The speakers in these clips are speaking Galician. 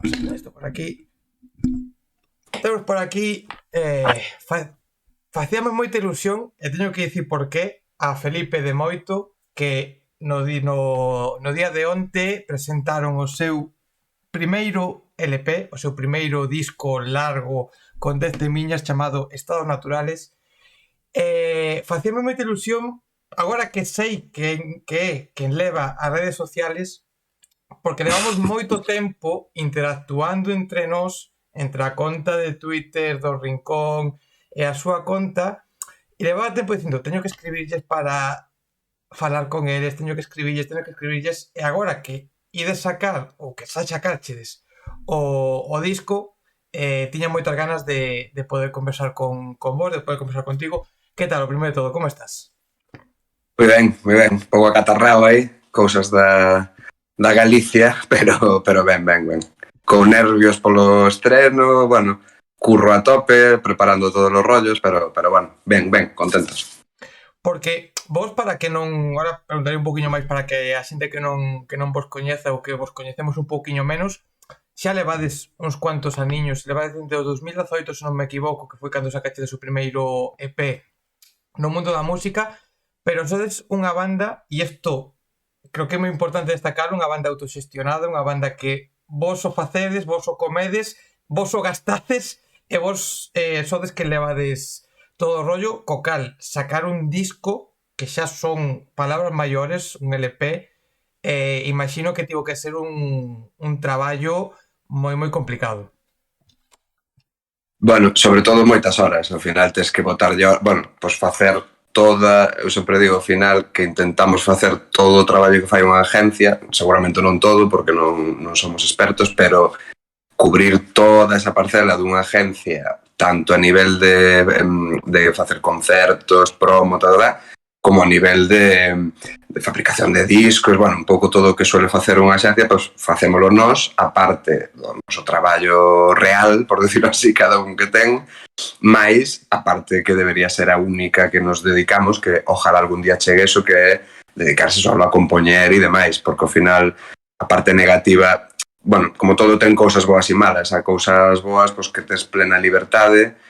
Vamos a poner isto por aquí. Temos por aquí facíame moita ilusión e teño que dicir por qué a Felipe de Moito que no día de onte presentaron o seu primeiro LP, o seu primeiro disco largo con 10 temiñas chamado Estados Naturales. Facíame moita ilusión agora que sei que é quen leva as redes sociales, porque levamos moito tempo interactuando entre nós, entre a conta de Twitter do Rincón e a súa conta, e levaba tempo dicindo teño que escribirlles para falar con eles, teño que escribirlles, e agora que ides sacar, ou que xa sacarchedes o disco, tiña moitas ganas de poder conversar con vos, de poder conversar contigo. Que tal, o primeiro de todo, como estás? Moi ben, un pouco acatarrado aí, cousas da Galicia, pero ben. Con nervios polo estreno, bueno, curro a tope, preparando todos os rollos, pero bueno, ben, contentos. Porque vos, para que non... Ahora preguntaré un poquinho máis para que a xente que non vos coñeza ou que vos coñecemos un poquinho menos, xa levades uns cuantos aniños, levades desde o 2018, se non me equivoco, que foi cando sacaste o primeiro EP no mundo da música, pero sodes unha banda, e isto creo que é moi importante destacar, unha banda autoxestionada, unha banda que vos o facedes, vos o comedes, vos o gastades, e vos sodes que levades todo o rollo, co cal sacar un disco que xa son palabras maiores, un LP, imagino que tivo que ser un traballo moi complicado. Bueno, sobre todo moitas horas, ao final tes que botar, bueno, pois facer toda, eu sempre digo ao final que intentamos facer todo o traballo que fai unha agencia, seguramente non todo porque non somos expertos, pero cubrir toda esa parcela dunha agencia, tanto a nivel de facer concertos, promo, tal, como a nivel de fabricación de discos, bueno, un pouco todo o que suele facer unha agencia, pois facémolo nós, aparte do noso traballo real, por decirlo así, cada un que ten, máis a parte que debería ser a única que nos dedicamos, que ojalá algún día chegue eso, que é dedicarse só a compoñer e demais, porque ao final a parte negativa, bueno, como todo ten cousas boas e malas, a cousas boas pois que tes plena liberdade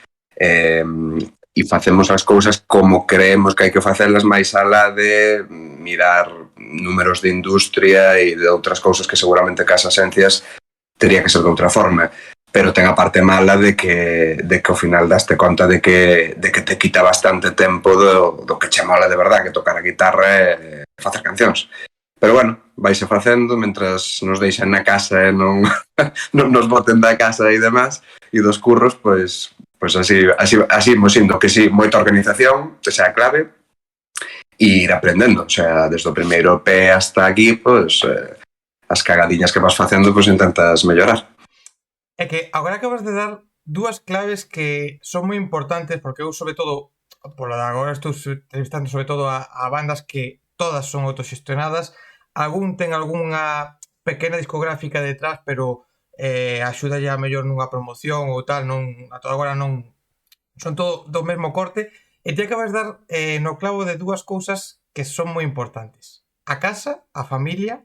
e facemos as cousas como creemos que hai que facelas, máis alá de mirar números de industria e de outras cousas que seguramente que as agencias tería que ser de outra forma. Pero ten a parte mala de que ao final daste conta de que te quita bastante tempo do que che mola de verdad, que tocar a guitarra e facer cancións. Pero bueno, vaise facendo, mentras nos deixen na casa e non nos boten da casa e demás, e dos curros, pois así imos indo, que sí, moita organización, esa é a clave, e ir aprendendo, o sea, desde o primeiro EP hasta aquí, pois as cagadiñas que vas facendo, pois intentas mellorar. É que agora acabas de dar dúas claves que son moi importantes, porque eu, sobre todo, por agora estou entrevistando sobre todo a bandas que todas son autoxestionadas, algún ten algunha pequena discográfica detrás, pero axuda ya mellor nunha promoción ou tal, non, a todo agora non son todo do mesmo corte, e te acabas de dar no clavo de dúas cousas que son moi importantes: a casa, a familia,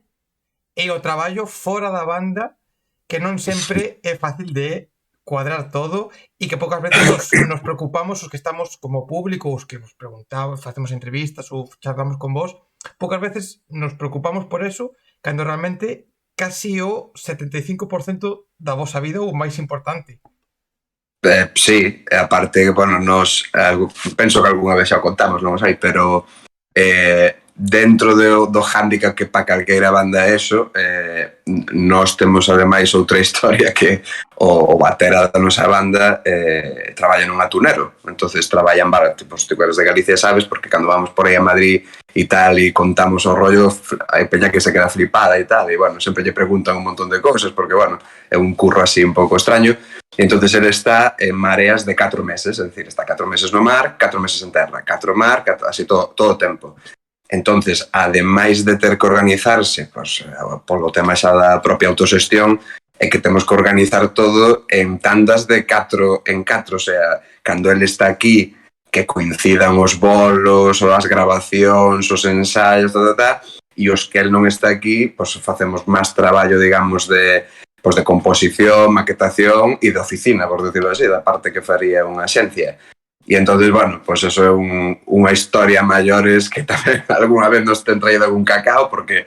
e o traballo fora da banda, que non sempre é fácil de cuadrar todo, e que poucas veces nos preocupamos os que estamos como público, os que vos preguntamos, facemos entrevistas ou charlamos con vos, poucas veces nos preocupamos por eso, cando realmente casi o 75% da vosa vida ou máis importante. Sí, aparte, bueno, nos penso que algunha vez xa o contamos, non o sei, pero dentro do hándicap que pa calqueira banda eso, nós temos ademais outra historia que o batera da nosa banda traballa nun atunero, entonces traballan, tipo, se tú eres de Galicia sabes, porque cando vamos por aí a Madrid e tal, e contamos o rollo, hai peña que se queda flipada e tal, e bueno, sempre lle preguntan un montón de cousas, porque bueno, é un curro así un pouco extraño, e entonces ele está en mareas de 4 meses, é dicir, está 4 meses no mar, 4 meses en terra, 4 mar, así todo o tempo. Entonces, ademais de ter que organizarse, pues, polo tema xa da propia autoxestión, é que temos que organizar todo en tandas de 4 en 4, o sea, cando ele está aquí, que coincidan os bolos, ou as grabacións, os ensaios, e os que el non está aquí, pues facemos máis traballo, digamos, de pois de composición, maquetación e de oficina, por decirlo así, da parte que faría unha axencia. E entonces, bueno, pois eso é unha historia maiores que tamén algunha vez nos ten traído algún cacao, porque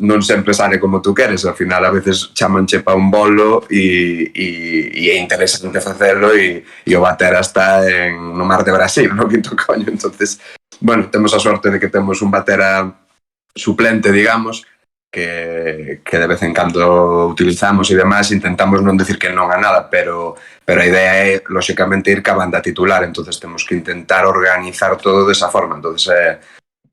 non sempre sale como tú queres, ao final a veces chamanche pa un bolo e é interesante facelo e o batera está no mar de Brasil, no quinto coño. Entonces, bueno, temos a sorte de que temos un batera suplente, digamos, que de vez en cando utilizamos e demais. Intentamos non decir que non a nada, pero a idea é, lóxicamente, ir ca banda titular, entonces temos que intentar organizar todo desa forma. Entonces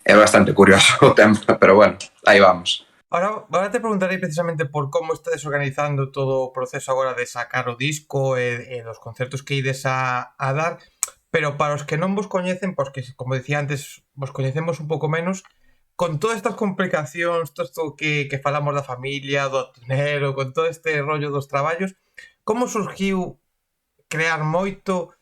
é bastante curioso o tema, pero bueno, aí vamos. Ahora te preguntarei precisamente por como estades organizando todo o proceso agora de sacar o disco e dos concertos que ides a dar, pero para os que non vos coñecen, porque, como dicía antes, vos coñecemos un pouco menos, con todas estas complicacións, todo isto que falamos da familia, do dinero, con todo este rollo dos traballos, como surgiu crear Moito?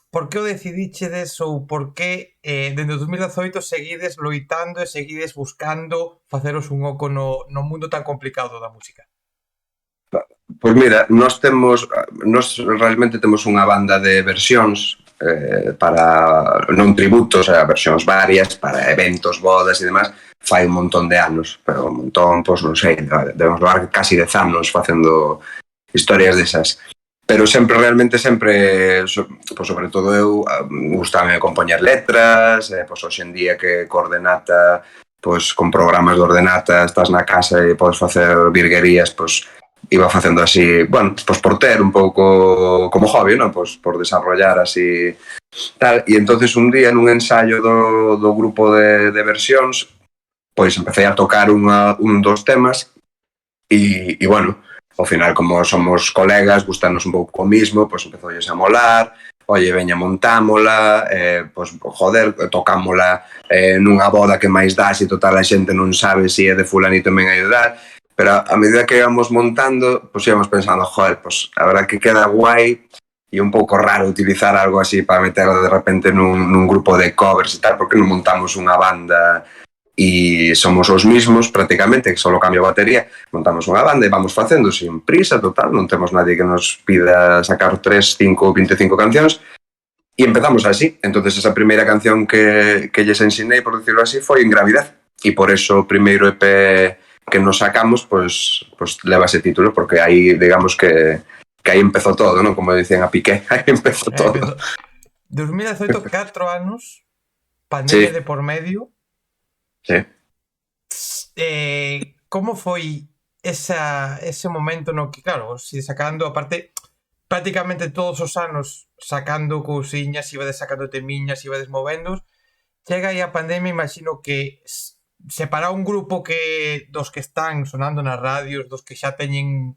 Por que o decidichedes ou por que dende o 2018 seguides loitando e seguides buscando faceros un oco no mundo tan complicado da música? Pois mira, nós realmente temos unha banda de versións para non tributos, versións varias para eventos, bodas e demás, fai un montón de anos, pero un montón, pois non sei, debemos levar casi 10 anos facendo historias desas. Pero realmente sempre, pois sobre todo eu, gustame compoñer letras, pois hoxe en día que coordenata, pois con programas de ordenata estás na casa e podes facer virguerías, pois iba facendo así, bueno, pois por ter un pouco como hobby, non? Pois por desarrollar así tal. E entonces un día nun ensaio do grupo de versións, pois empecé a tocar un dos temas e bueno, ao final, como somos colegas, gustanos un pouco o mismo, pois empezolles a molar, oye, veña, montámola, pois, joder, tocámola nunha boda que máis dá, se total a xente non sabe se é de fulanito men a ayudar, pero a medida que íbamos montando, pois íbamos pensando, joder, pois a verdad que queda guai e un pouco raro utilizar algo así para meter de repente nun grupo de covers e tal, porque non montamos unha banda e somos os mismos prácticamente, que só cambio a batería, montamos unha banda e vamos facendo sin prisa, total, non temos nadie que nos pida sacar 3, 5 ou 25 cancións e empezamos así. Entonces esa primeira canción que lles ensinei, por decirlo así, foi Ingravidez, e por eso o primeiro EP que nos sacamos pois leva ese título, porque aí digamos que aí empezou todo, non? Como dicían a Piqué, aí empezou todo. 2018, 4 anos, pandemia de por medio. Sí. Como foi ese momento no que, claro, si sacando, aparte, prácticamente todos os anos sacando cousiñas, ibades sacando temiñas, ibades movendo, chega aí a pandemia, imagino que separar un grupo dos que están sonando nas radios, dos que xa teñen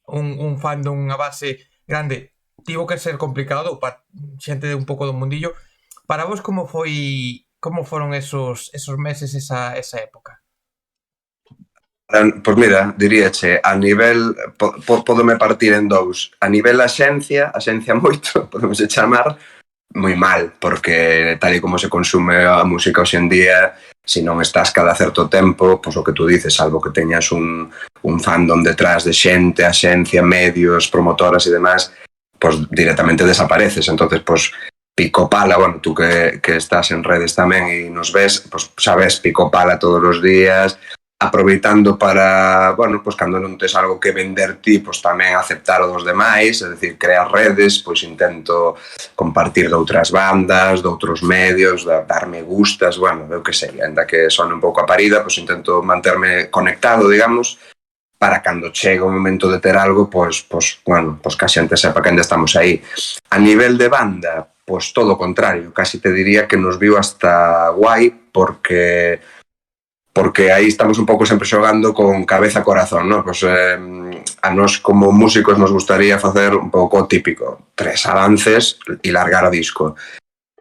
un fandom, unha base grande, tivo que ser complicado para xente de un pouco do mundillo. Para vos, como foron esos meses, esa época? Pois mira, diríache, a nivel, podome partir en dous. A nivel axencia Moito, podemos chamar, moi mal, porque tal e como se consume a música hoxe en día, se non estás cada certo tempo, pois o que tú dices, salvo que teñas un fandom detrás de xente, axencia, medios, promotoras e demás, pois directamente desapareces. Entonces, pois pico pala, bueno, tú que estás en redes tamén e nos ves, pois sabes, pico pala todos os días, aproveitando para, bueno, pois cando non tes algo que vender ti, pois tamén aceptar o dos demais, é dicir, crear redes, pois intento compartir de outras bandas, de outros medios, dar me gustas, bueno, eu que sei, ainda que sone un pouco a parida, pois intento manterme conectado, digamos, para cando chega o momento de ter algo, pois bueno, pois que a xente sepa que ainda estamos aí. A nivel de banda, pois todo o contrario, casi te diría que nos viu hasta guai, porque aí estamos un pouco sempre xogando con cabeza e corazón, non? Pois a nós como músicos nos gustaría facer un pouco típico, 3 avances e largar o disco.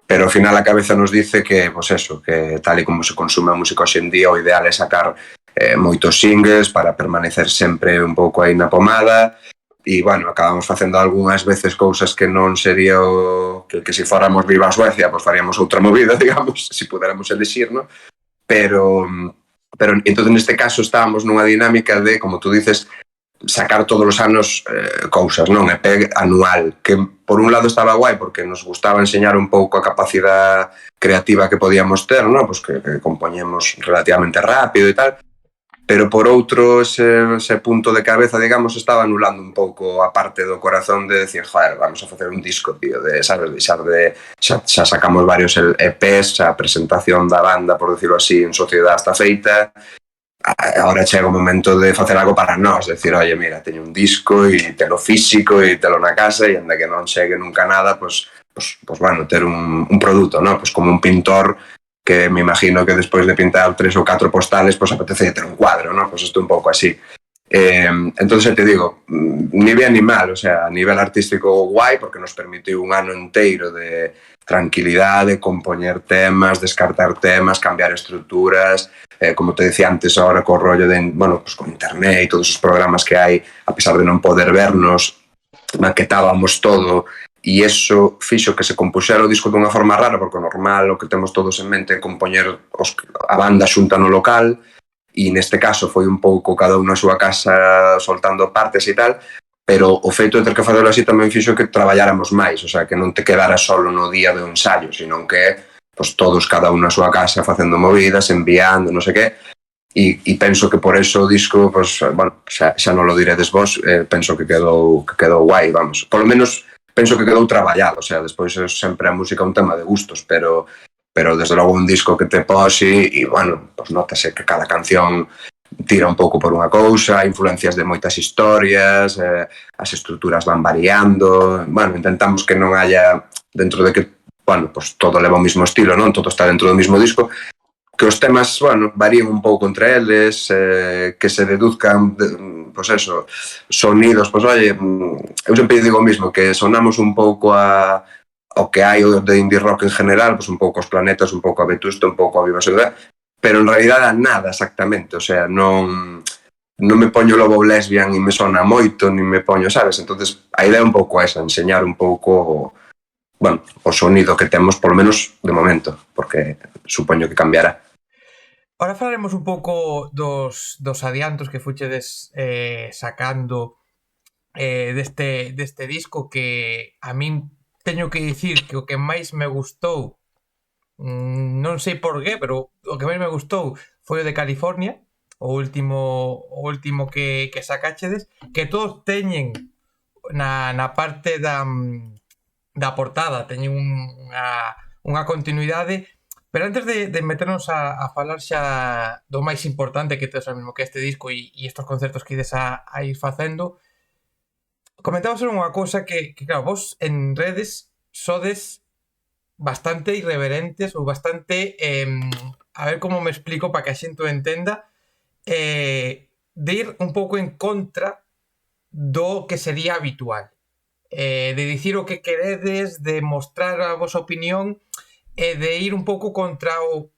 Pero ao final a cabeza nos dice que, pois eso, que tal e como se consume a música hoxe en día, o ideal é sacar moitos singles para permanecer sempre un pouco aí na pomada. E, bueno, acabamos facendo algunhas veces cousas que non sería que se fóramos Viva Suecia, pois faríamos outra movida, digamos, se puderamos elixir, non? Pero entón neste caso estábamos nunha dinámica de, como tú dices, sacar todos os anos cousas, non? EP anual, que por un lado estaba guai porque nos gustaba enseñar un pouco a capacidade creativa que podíamos ter, non? Pues que compoñemos relativamente rápido e tal, pero por outro ese punto de cabeza, digamos, estaba anulando un pouco a parte do corazón de decir, joder, vamos a facer un disco, tío, de, sabes, xa sacamos varios EPs, a presentación da banda, por decirlo así, en sociedade está feita, agora chega o momento de facer algo para nós, decir, oye, mira, teño un disco e telo físico e telo na casa e anda que non chegue nunca nada, pues bueno, ter un produto, ¿no? Pues como un pintor que me imagino que despois de pintar 3 ou 4 postales, pues apetece ter un cuadro, ¿no? Pues isto un pouco así. Entonces te digo, ni bien ni mal, o sea, a nivel artístico guai, porque nos permitiu un ano inteiro de tranquilidade, compoñer temas, descartar temas, cambiar estruturas, como te decía antes ahora co rollo de, bueno, pues con internet e todos os programas que hai, a pesar de non poder vernos, maquetábamos todo, e iso fixo que se compuxera o disco dunha forma rara, porque o normal, o que temos todos en mente é compoñer a banda xunta no local, e neste caso foi un pouco cada un na súa casa soltando partes e tal, pero o feito de ter que facelo así tamén fixo que traballáramos máis, o sea, que non te quedara solo no día do ensayo, sino que pues, todos cada un na súa casa facendo movidas, enviando, non sei que, e penso que por eso o disco, pues, bueno, xa non lo diredes vos, penso que quedou guai, vamos, por lo menos penso que quedou traballado, o sea, despois sempre a música é un tema de gustos, pero desde logo un disco que te pose e, bueno, pues notase que cada canción tira un pouco por unha cousa, influencias de moitas historias, as estruturas van variando, bueno, intentamos que non haya, dentro de que, bueno, pues todo leva o mismo estilo, non? Todo está dentro do mismo disco, que os temas, bueno, varían un pouco entre eles, que se deduzcan, pues eso, sonidos, pues oye, eu sempre digo o mismo, que sonamos un pouco ao que hai de indie rock en general, pues un pouco aos Planetas, un pouco a Vetusta, un pouco a Viva Soledad, pero en realidad a nada exactamente, o sea, non me poño Lobo Lesbian e me sona moito, ni me poño, sabes? Entonces, a idea é un pouco esa, enseñar un pouco, bueno, o sonido que temos, polo menos de momento, porque supoño que cambiará. Ahora falaremos un pouco dos adiantos que fuchedes sacando deste disco, que a min teño que dicir que o que máis me gustou, non sei por qué, pero o que máis me gustou foi o de California, o último que sacachedes, que todos teñen na parte da portada, teñen unha continuidade. Pero antes de meternos a falar xa do máis importante que tes mesmo que este disco e estos concertos que ides a ir facendo, comentaba sobre unha cousa que claro, vos en redes sodes bastante irreverentes ou bastante, a ver como me explico para que a xente o entenda, de ir un pouco en contra do que sería habitual, de dicir o que queredes, de mostrar a vosa opinión, e de ir un pouco contra o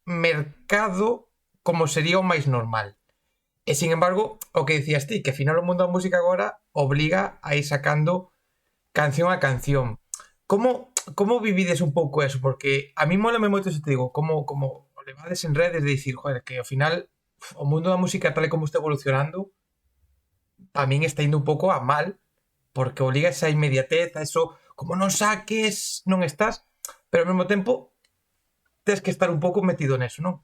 mercado como sería o máis normal. E, sin embargo, o que dicías ti, que ao final o mundo da música agora obliga a ir sacando canción a canción. Como vivides un pouco eso? Porque a mí molame moito, se te digo, como o levades en redes de dicir, joder, que ao final o mundo da música tal e como está evolucionando, a min está indo un pouco a mal, porque obliga esa inmediatez, a eso, como non saques, non estás, pero ao mesmo tempo tens que estar un pouco metido neso, non?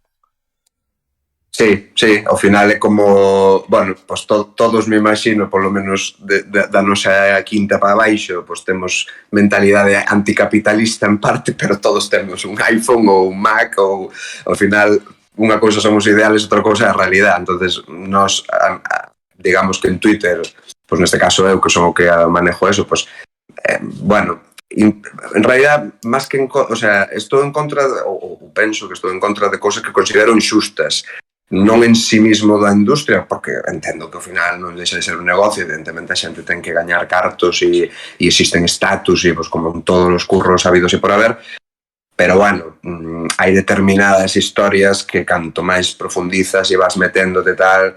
Sí, ao final é como, bueno, pues todos me imagino, polo menos da nosa quinta para baixo, pues temos mentalidade anticapitalista en parte, pero todos temos un iPhone ou un Mac, ou ao final unha cousa son os ideales, outra cousa é a realidade. Entonces, nós, digamos que en Twitter, pues neste caso eu que son o que manejo eso, pues, bueno, en realidad, máis que o sea, estou en contra, ou penso que estou en contra de cousas que considero inxustas, non en sí mismo da industria, porque entendo que ao final non deixa de ser un negocio, evidentemente a xente ten que gañar cartos e existen status e pues, como en todos os curros habidos e por haber, pero bueno, hai determinadas historias que canto máis profundizas e vas meténdote tal,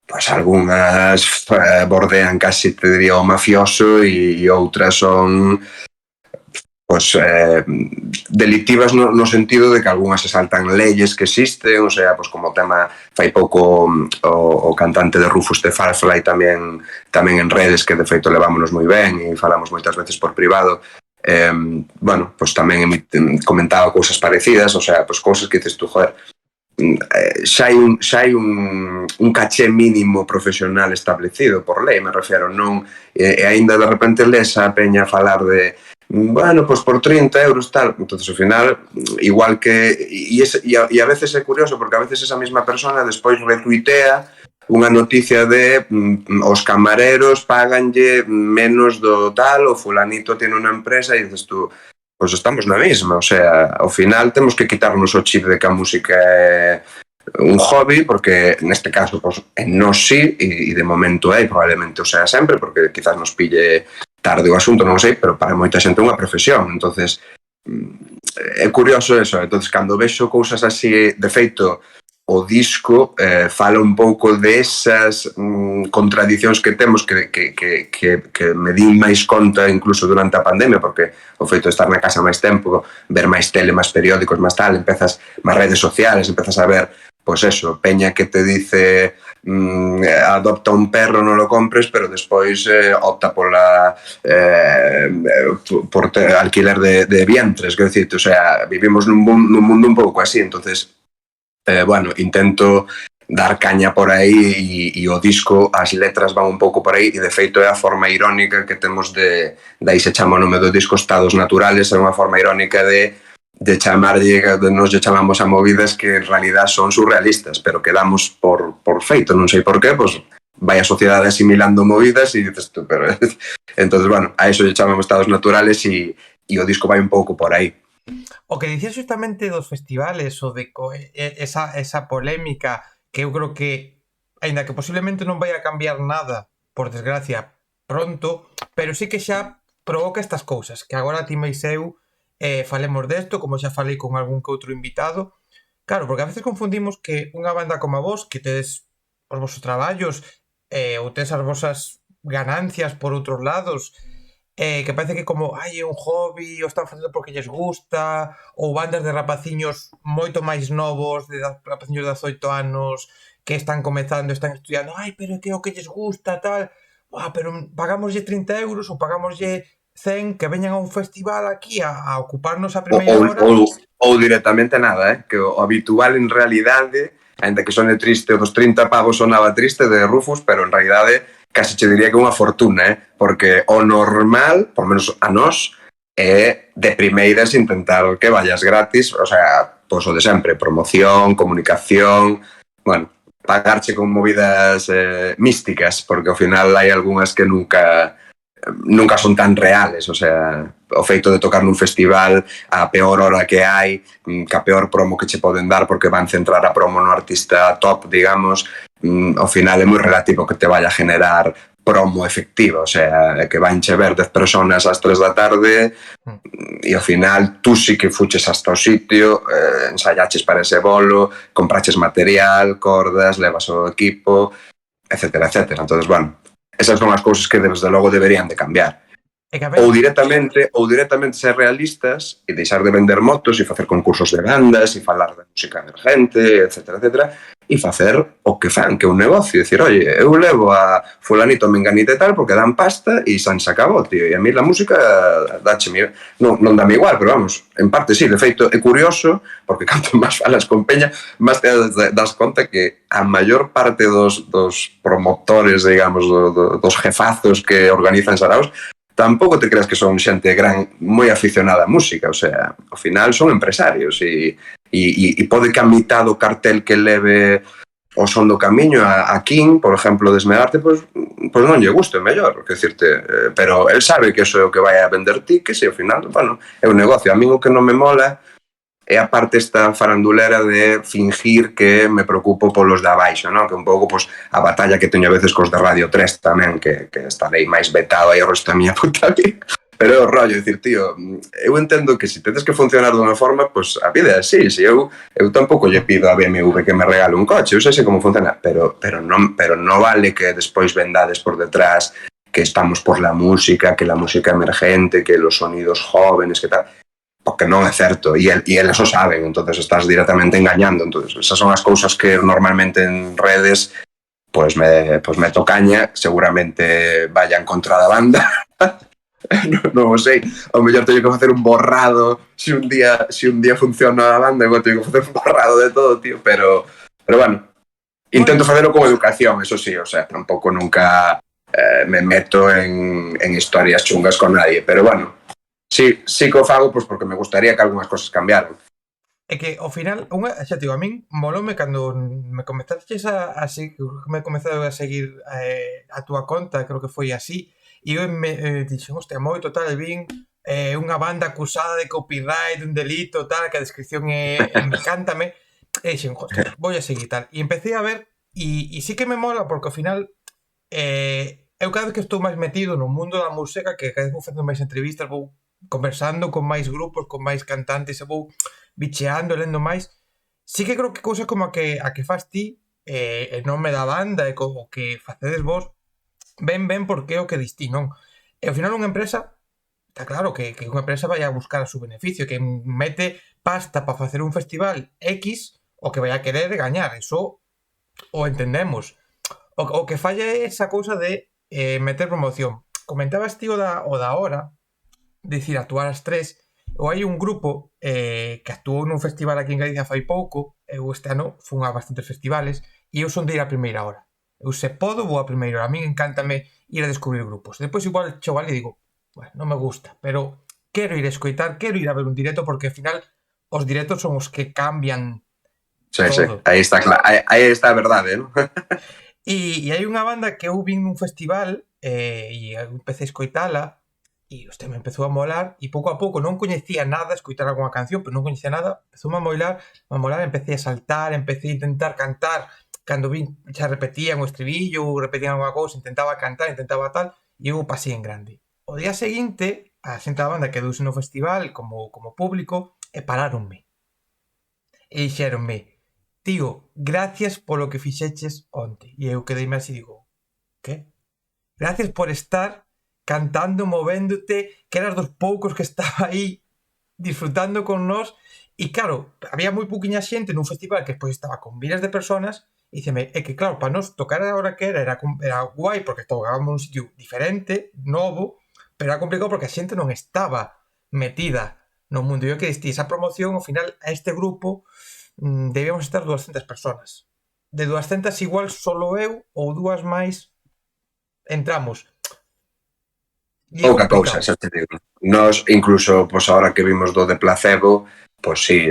pues algunhas bordean casi, te diría, o mafioso e outras son pues delictivas no sentido de que algunhas se saltan leyes que existen, o sea, pues como tema fai pouco o cantante de Rufus de Firefly tamén en redes, que de feito levámonos moi ben e falamos moitas veces por privado, bueno, pues tamén comentaba cousas parecidas, o sea, pues cousas que dices tú, joder, xa hai un caché mínimo profesional establecido por lei, me refiero, non, e aínda de repente les a peña falar de bueno, pues por 30 euros tal, entonces ao final igual que e a veces é curioso porque a veces esa mesma persona despois retuitea unha noticia de os camareros paganlle menos do tal, o fulanito tiene unha empresa e dices tú, pues estamos na mesma, o sea, ao final temos que quitarnos o chip de que a música é un hobby, porque neste caso pues, nós sí, e de momento é, probablemente o sea sempre, porque quizás nos pille tarde o asunto, non sei, pero para moita xente é unha profesión, entonces é curioso eso, entonces cando vexo cousas así, de feito o disco fala un pouco desas contradicións que temos que me din máis conta incluso durante a pandemia, porque o feito de estar na casa máis tempo, ver máis tele, máis periódicos, máis tal, empezas máis redes sociales, empezas a ver pois eso, peña que te dice adopta un perro, non lo compres, pero despois opta pola por alquiler de vientres, quero dicirte, o sea, vivimos nun mundo un pouco así, entonces bueno, intento dar caña por aí e o disco, as letras van un pouco por aí e de feito é a forma irónica que temos de aí se chama o nome do disco Estados Naturales, é unha forma irónica de chamarlle, nos lle chamamos a movidas que en realidad son surrealistas, pero que damos por feito, non sei por qué, pues vai a sociedade asimilando movidas e dices tú, pero entonces, bueno, a eso lle chamamos Estados Naturales e o disco vai un pouco por aí. O que dicías justamente dos festivales o de esa polémica que eu creo que, aínda que posiblemente non vai a cambiar nada, por desgracia, pronto, pero sí que xa provoca estas cousas, que agora ti máis eu falemos desto, como xa falei con algún que outro invitado. Claro, porque a veces confundimos que unha banda como a vos, que tedes os vosos traballos ou tedes as vosas ganancias por outros lados, que parece que como é un hobby, o están facendo porque lles gusta, ou bandas de rapaciños moito máis novos, de rapaciños de 18 anos que están comezando, están estudiando, pero que é o que lles gusta, tal, pero pagámoslle 30 euros ou pagámoslle 100 que veñan a un festival aquí a ocuparnos a primeira hora. Ou directamente nada, que o habitual en realidade, ainda que sone triste, o dos 30 pavos sonaba triste de Rufus, pero en realidade casi che diría que unha fortuna, porque o normal, por menos a nós, é de primeiras intentar que vayas gratis, o sea, pois o de sempre, promoción, comunicación, bueno, pagarche con movidas místicas, porque ao final hai algunhas que nunca son tan reales, o sea, o feito de tocar nun festival a peor hora que hai, que a peor promo que che poden dar porque van centrar a promo no artista top, digamos, ao final é moi relativo que te vaya a generar promo efectiva, o sea, que vanche ver 10 personas ás 3 da tarde e ao final tú sí que fuches hasta o sitio, ensayaches para ese bolo, compraches material, cordas, levas o equipo, etcétera, etcétera. Entonces, bueno, esas son as cousas que desde logo deberían de cambiar. Ou directamente ser realistas e deixar de vender motos e facer concursos de bandas e falar de música emergente, etcétera, etcétera, e facer o que fan, que é un negocio, dicir, oye, eu levo a fulanito, menganito e tal porque dan pasta e se acabou, tío, e a mí la música non dame igual, pero vamos, en parte sí, de feito é curioso porque canto máis falas con peña, máis te das conta que a maior parte dos promotores, digamos, dos jefazos que organizan saraos tampouco te creas que son xente moi aficionada á música, o sea, ao final son empresarios e pode que a mitad do cartel que leve o son do camiño a King, por exemplo, de Esmerarte, pois non lle guste, mellor, que decirte, pero el sabe que iso é o que vai a vender tickets e ao final, bueno, é un negocio. A mí o que non me mola é a parte esta farandulera de fingir que me preocupo polos de abaixo, ¿no? Que un pouco pues, a batalla que teño a veces cos de Radio 3 tamén, que estarei máis vetado aí o resto da miña puta vida. Pero é o rollo, dicir, tío, eu entendo que se tedes que funcionar dunha forma, pues a vida é así, se eu tampouco lle pido a BMW que me regale un coche, eu sei como funciona, pero non vale que despois vendades por detrás que estamos por la música, que la música emergente, que los sonidos jóvenes, que tal, porque non é certo, e eles o saben, entonces estás directamente engañando. Entonces esas son as cousas que normalmente en redes pues me tocaña, seguramente vaya en contra da banda. Non o sei, ao mellor teño que facer un borrado se un día funciona a banda, igual teño que facer un borrado de todo, tío, pero bueno, intento facelo con educación, eso sí, o sea, tampouco nunca me meto en historias chungas con nadie, pero bueno, sí que o fago pues porque me gustaría que algunhas cosas cambiaran. É que, ao final, xa digo, a min moloume cando me comezaches me comezado a seguir a túa conta, creo que foi así, e eu me dixen, hostia, moi total, vin unha banda acusada de copyright, un delito, tal, que a descripción me cántame, e dixen, hostia, voy a seguir tal. E empecé a ver, e sí que me mola, porque ao final, eu cada vez que estou máis metido no mundo da música, que cada vez vou facendo máis entrevistas, vou conversando con máis grupos, con máis cantantes, e vou bicheando, lendo máis, sí que creo que cousas como a que faz ti, en nome da banda e como que facedes vos, ben porque é o que dis ti, non? E ao final unha empresa, está claro que unha empresa vai a buscar a su beneficio, que mete pasta para facer un festival X, o que vai a querer gañar, eso o entendemos. O que falla é esa cousa de meter promoción. Comentabas ti o da hora, dicir, actuar as 3, ou hai un grupo que actuou nun festival aquí en Galicia fai pouco, eu este ano fun a bastantes festivales, e eu son de ir a primeira hora. Eu se podo vou a primeira hora, a min encántame ir a descubrir grupos. Depois igual choval e digo, bueno, non me gusta, pero quero ir a escoitar, quero ir a ver un directo, porque ao final os directos son os que cambian todo. Aí está a verdade, non? E hai unha banda que eu vin nun festival e empecé a escoitala, e hostia, me empezou a molar, e pouco a pouco non coñecía nada, escoitar algunha canción, pero non coñecía nada, empezou a molar, empecé a saltar, empecé a intentar cantar, cando vin xa repetían o estribillo, repetían alguna cousa, intentaba cantar, intentaba tal, e eu pasei en grande. O día seguinte, a xente da banda quedouse no festival como público, e paráronme. E dixéronme, tío, gracias polo que fixeches onte. E eu quedeime así, digo, que? Gracias por estar cantando, movéndote, que eras dos poucos que estaba aí disfrutando con nós, e claro, había moi pouquiña xente nun festival que despois estaba con miles de personas, e diceme, é que claro, para nós tocar a hora que era guai, porque tocábamos nun sitio diferente, novo, pero era complicado porque a xente non estaba metida no mundo. E eu que diste, esa promoción, ao final, a este grupo debíamos estar 200 personas. De 200 igual solo eu ou dúas máis entramos. Pouca cousa, xa te digo. Nós, incluso, pois agora que vimos do de Placebo, pois sí,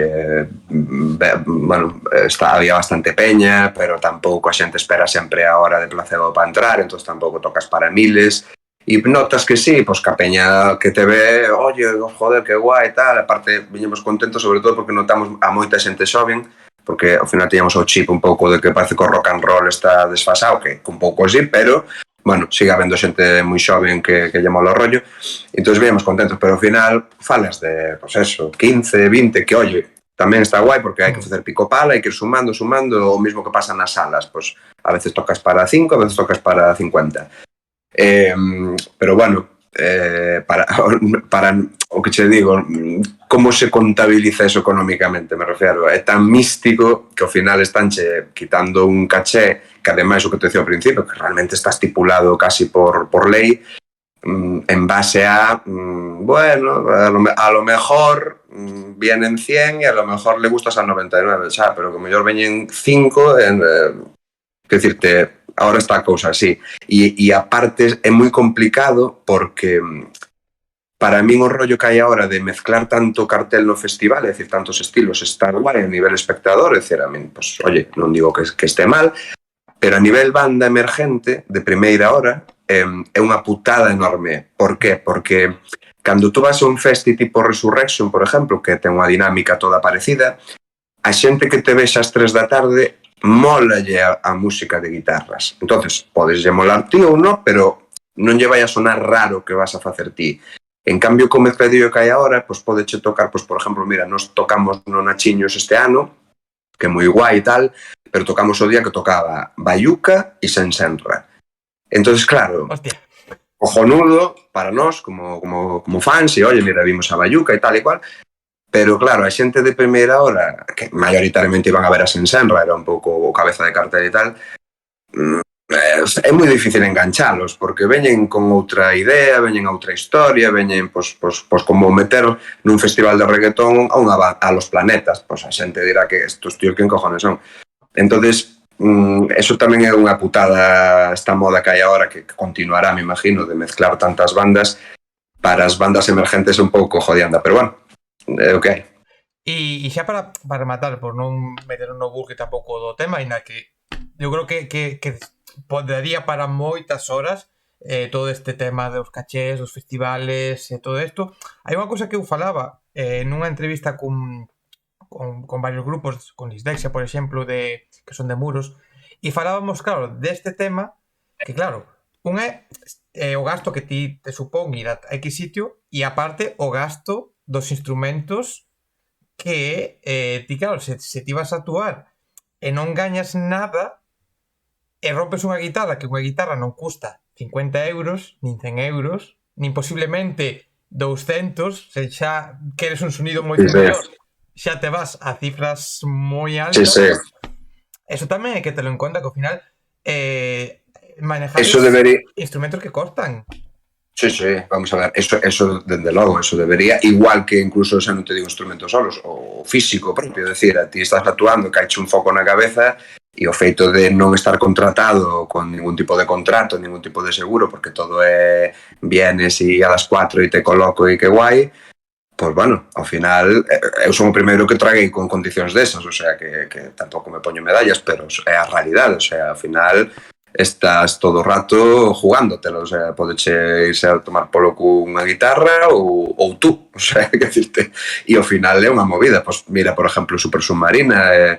bueno, había bastante peña, pero tampouco a xente espera sempre a hora de Placebo para entrar, entón tampouco tocas para miles, e notas que sí, pois que a peña que te ve, oye, joder, que guai, tal, aparte viñemos contentos, sobre todo porque notamos a moita xente xoven, porque ao final tiñamos o chip un pouco de que parece que o rock and roll está desfasado, que un pouco así, pero bueno, sigue habendo xente moi xoven que lle mola o rollo, entón veíamos contentos, pero ao final falas de, pois eso, 15, 20, que oye, tamén está guai porque hai que facer pico pala, hai que ir sumando, o mismo que pasa nas salas, pois a veces tocas para 5, a veces tocas para 50. Pero bueno, para o que che digo, como se contabiliza eso económicamente, me refiero, é tan místico que ao final estánche quitando un caché que ademais o que te decía ao principio, que realmente está estipulado casi por lei, en base a, bueno, a lo mejor vienen 100 e a lo mejor le gustas a 99, xa, pero que mellor veñen 5, que decirte, ahora está a cousa así. E aparte é moi complicado porque para min o rollo que hai agora de mezclar tanto cartel no festival, é dicir, tantos estilos, está guai a nivel espectador, é dicir, a min, pues, oye, non digo que este mal, pero a nivel banda emergente, de primeira hora, é unha putada enorme. Por qué? Porque cando tú vas a un festi tipo Resurrection, por exemplo, que ten unha dinámica toda parecida, a xente que te vexa ás 3 da tarde mólalle a música de guitarras. Entonces, podeslle molar ti ou non, pero non lle vai a sonar raro que vas a facer ti. En cambio, co mezcladillo que hai agora, pois podeche tocar, pois por exemplo, mira, nos tocamos no Nachiños este ano, que é moi guai e tal, pero tocamos o día que tocaba Bayuca e Sensenra. Entonces, claro, hostia, cojonudo para nós como fans, e oye, mira, vimos a Bayuca e tal e cual, pero claro, a xente de primeira hora, que maioritariamente iban a ver a Sensenra, era un pouco o cabeza de cartel e tal, é moi difícil enganchalos, porque veñen con outra idea, veñen a outra historia, veñen pois como meter nun festival de reggaetón a Los Planetas, pois a xente dirá que estos tíos que cojones son. Entonces, eso tamén é unha putada esta moda que hai agora, que continuará, me imagino, de mezclar tantas bandas. Para as bandas emergentes é un pouco jodienda, pero bueno, é o que hai. E xa para rematar, por non meter no buque tampouco do tema, ainda que eu creo que podería para moitas horas todo este tema dos cachés, dos festivales e todo isto. Hai unha cousa que eu falaba nunha entrevista con varios grupos, con Dislexia, por exemplo, que son de Muros, e falábamos, claro, deste tema, que claro, un é o gasto que ti te supón ir a X sitio, e aparte o gasto dos instrumentos que ti, claro, se ti vas a actuar e non gañas nada e rompes unha guitarra, que unha guitarra non custa 50 euros, nin 100 euros, nin posiblemente 200, se xa queres un sonido moito mellor, xa te vas a cifras moi altas. Sí. Eso tamén hai que telo en conta, que ao final manejar instrumentos que costan. Sí, vamos a ver, eso desde logo, eso debería, igual que incluso, xa non te digo instrumentos solos, o físico propio, decir, a ti estás actuando, caiche un foco na cabeza, e o feito de non estar contratado con ningún tipo de contrato, ningún tipo de seguro, porque todo é vienes e a las 4 e te coloco e que guai, pois bueno, ao final eu son o primeiro que traguei con condicións desas, o sea, que tampouco me poño medallas, pero é a realidade, o sea, ao final estás todo o rato jugándotelo, o sea, podeche irse a tomar polo cunha guitarra ou tú, o sea, que decirte, e ao final é unha movida, pois mira, por exemplo, Super Submarina,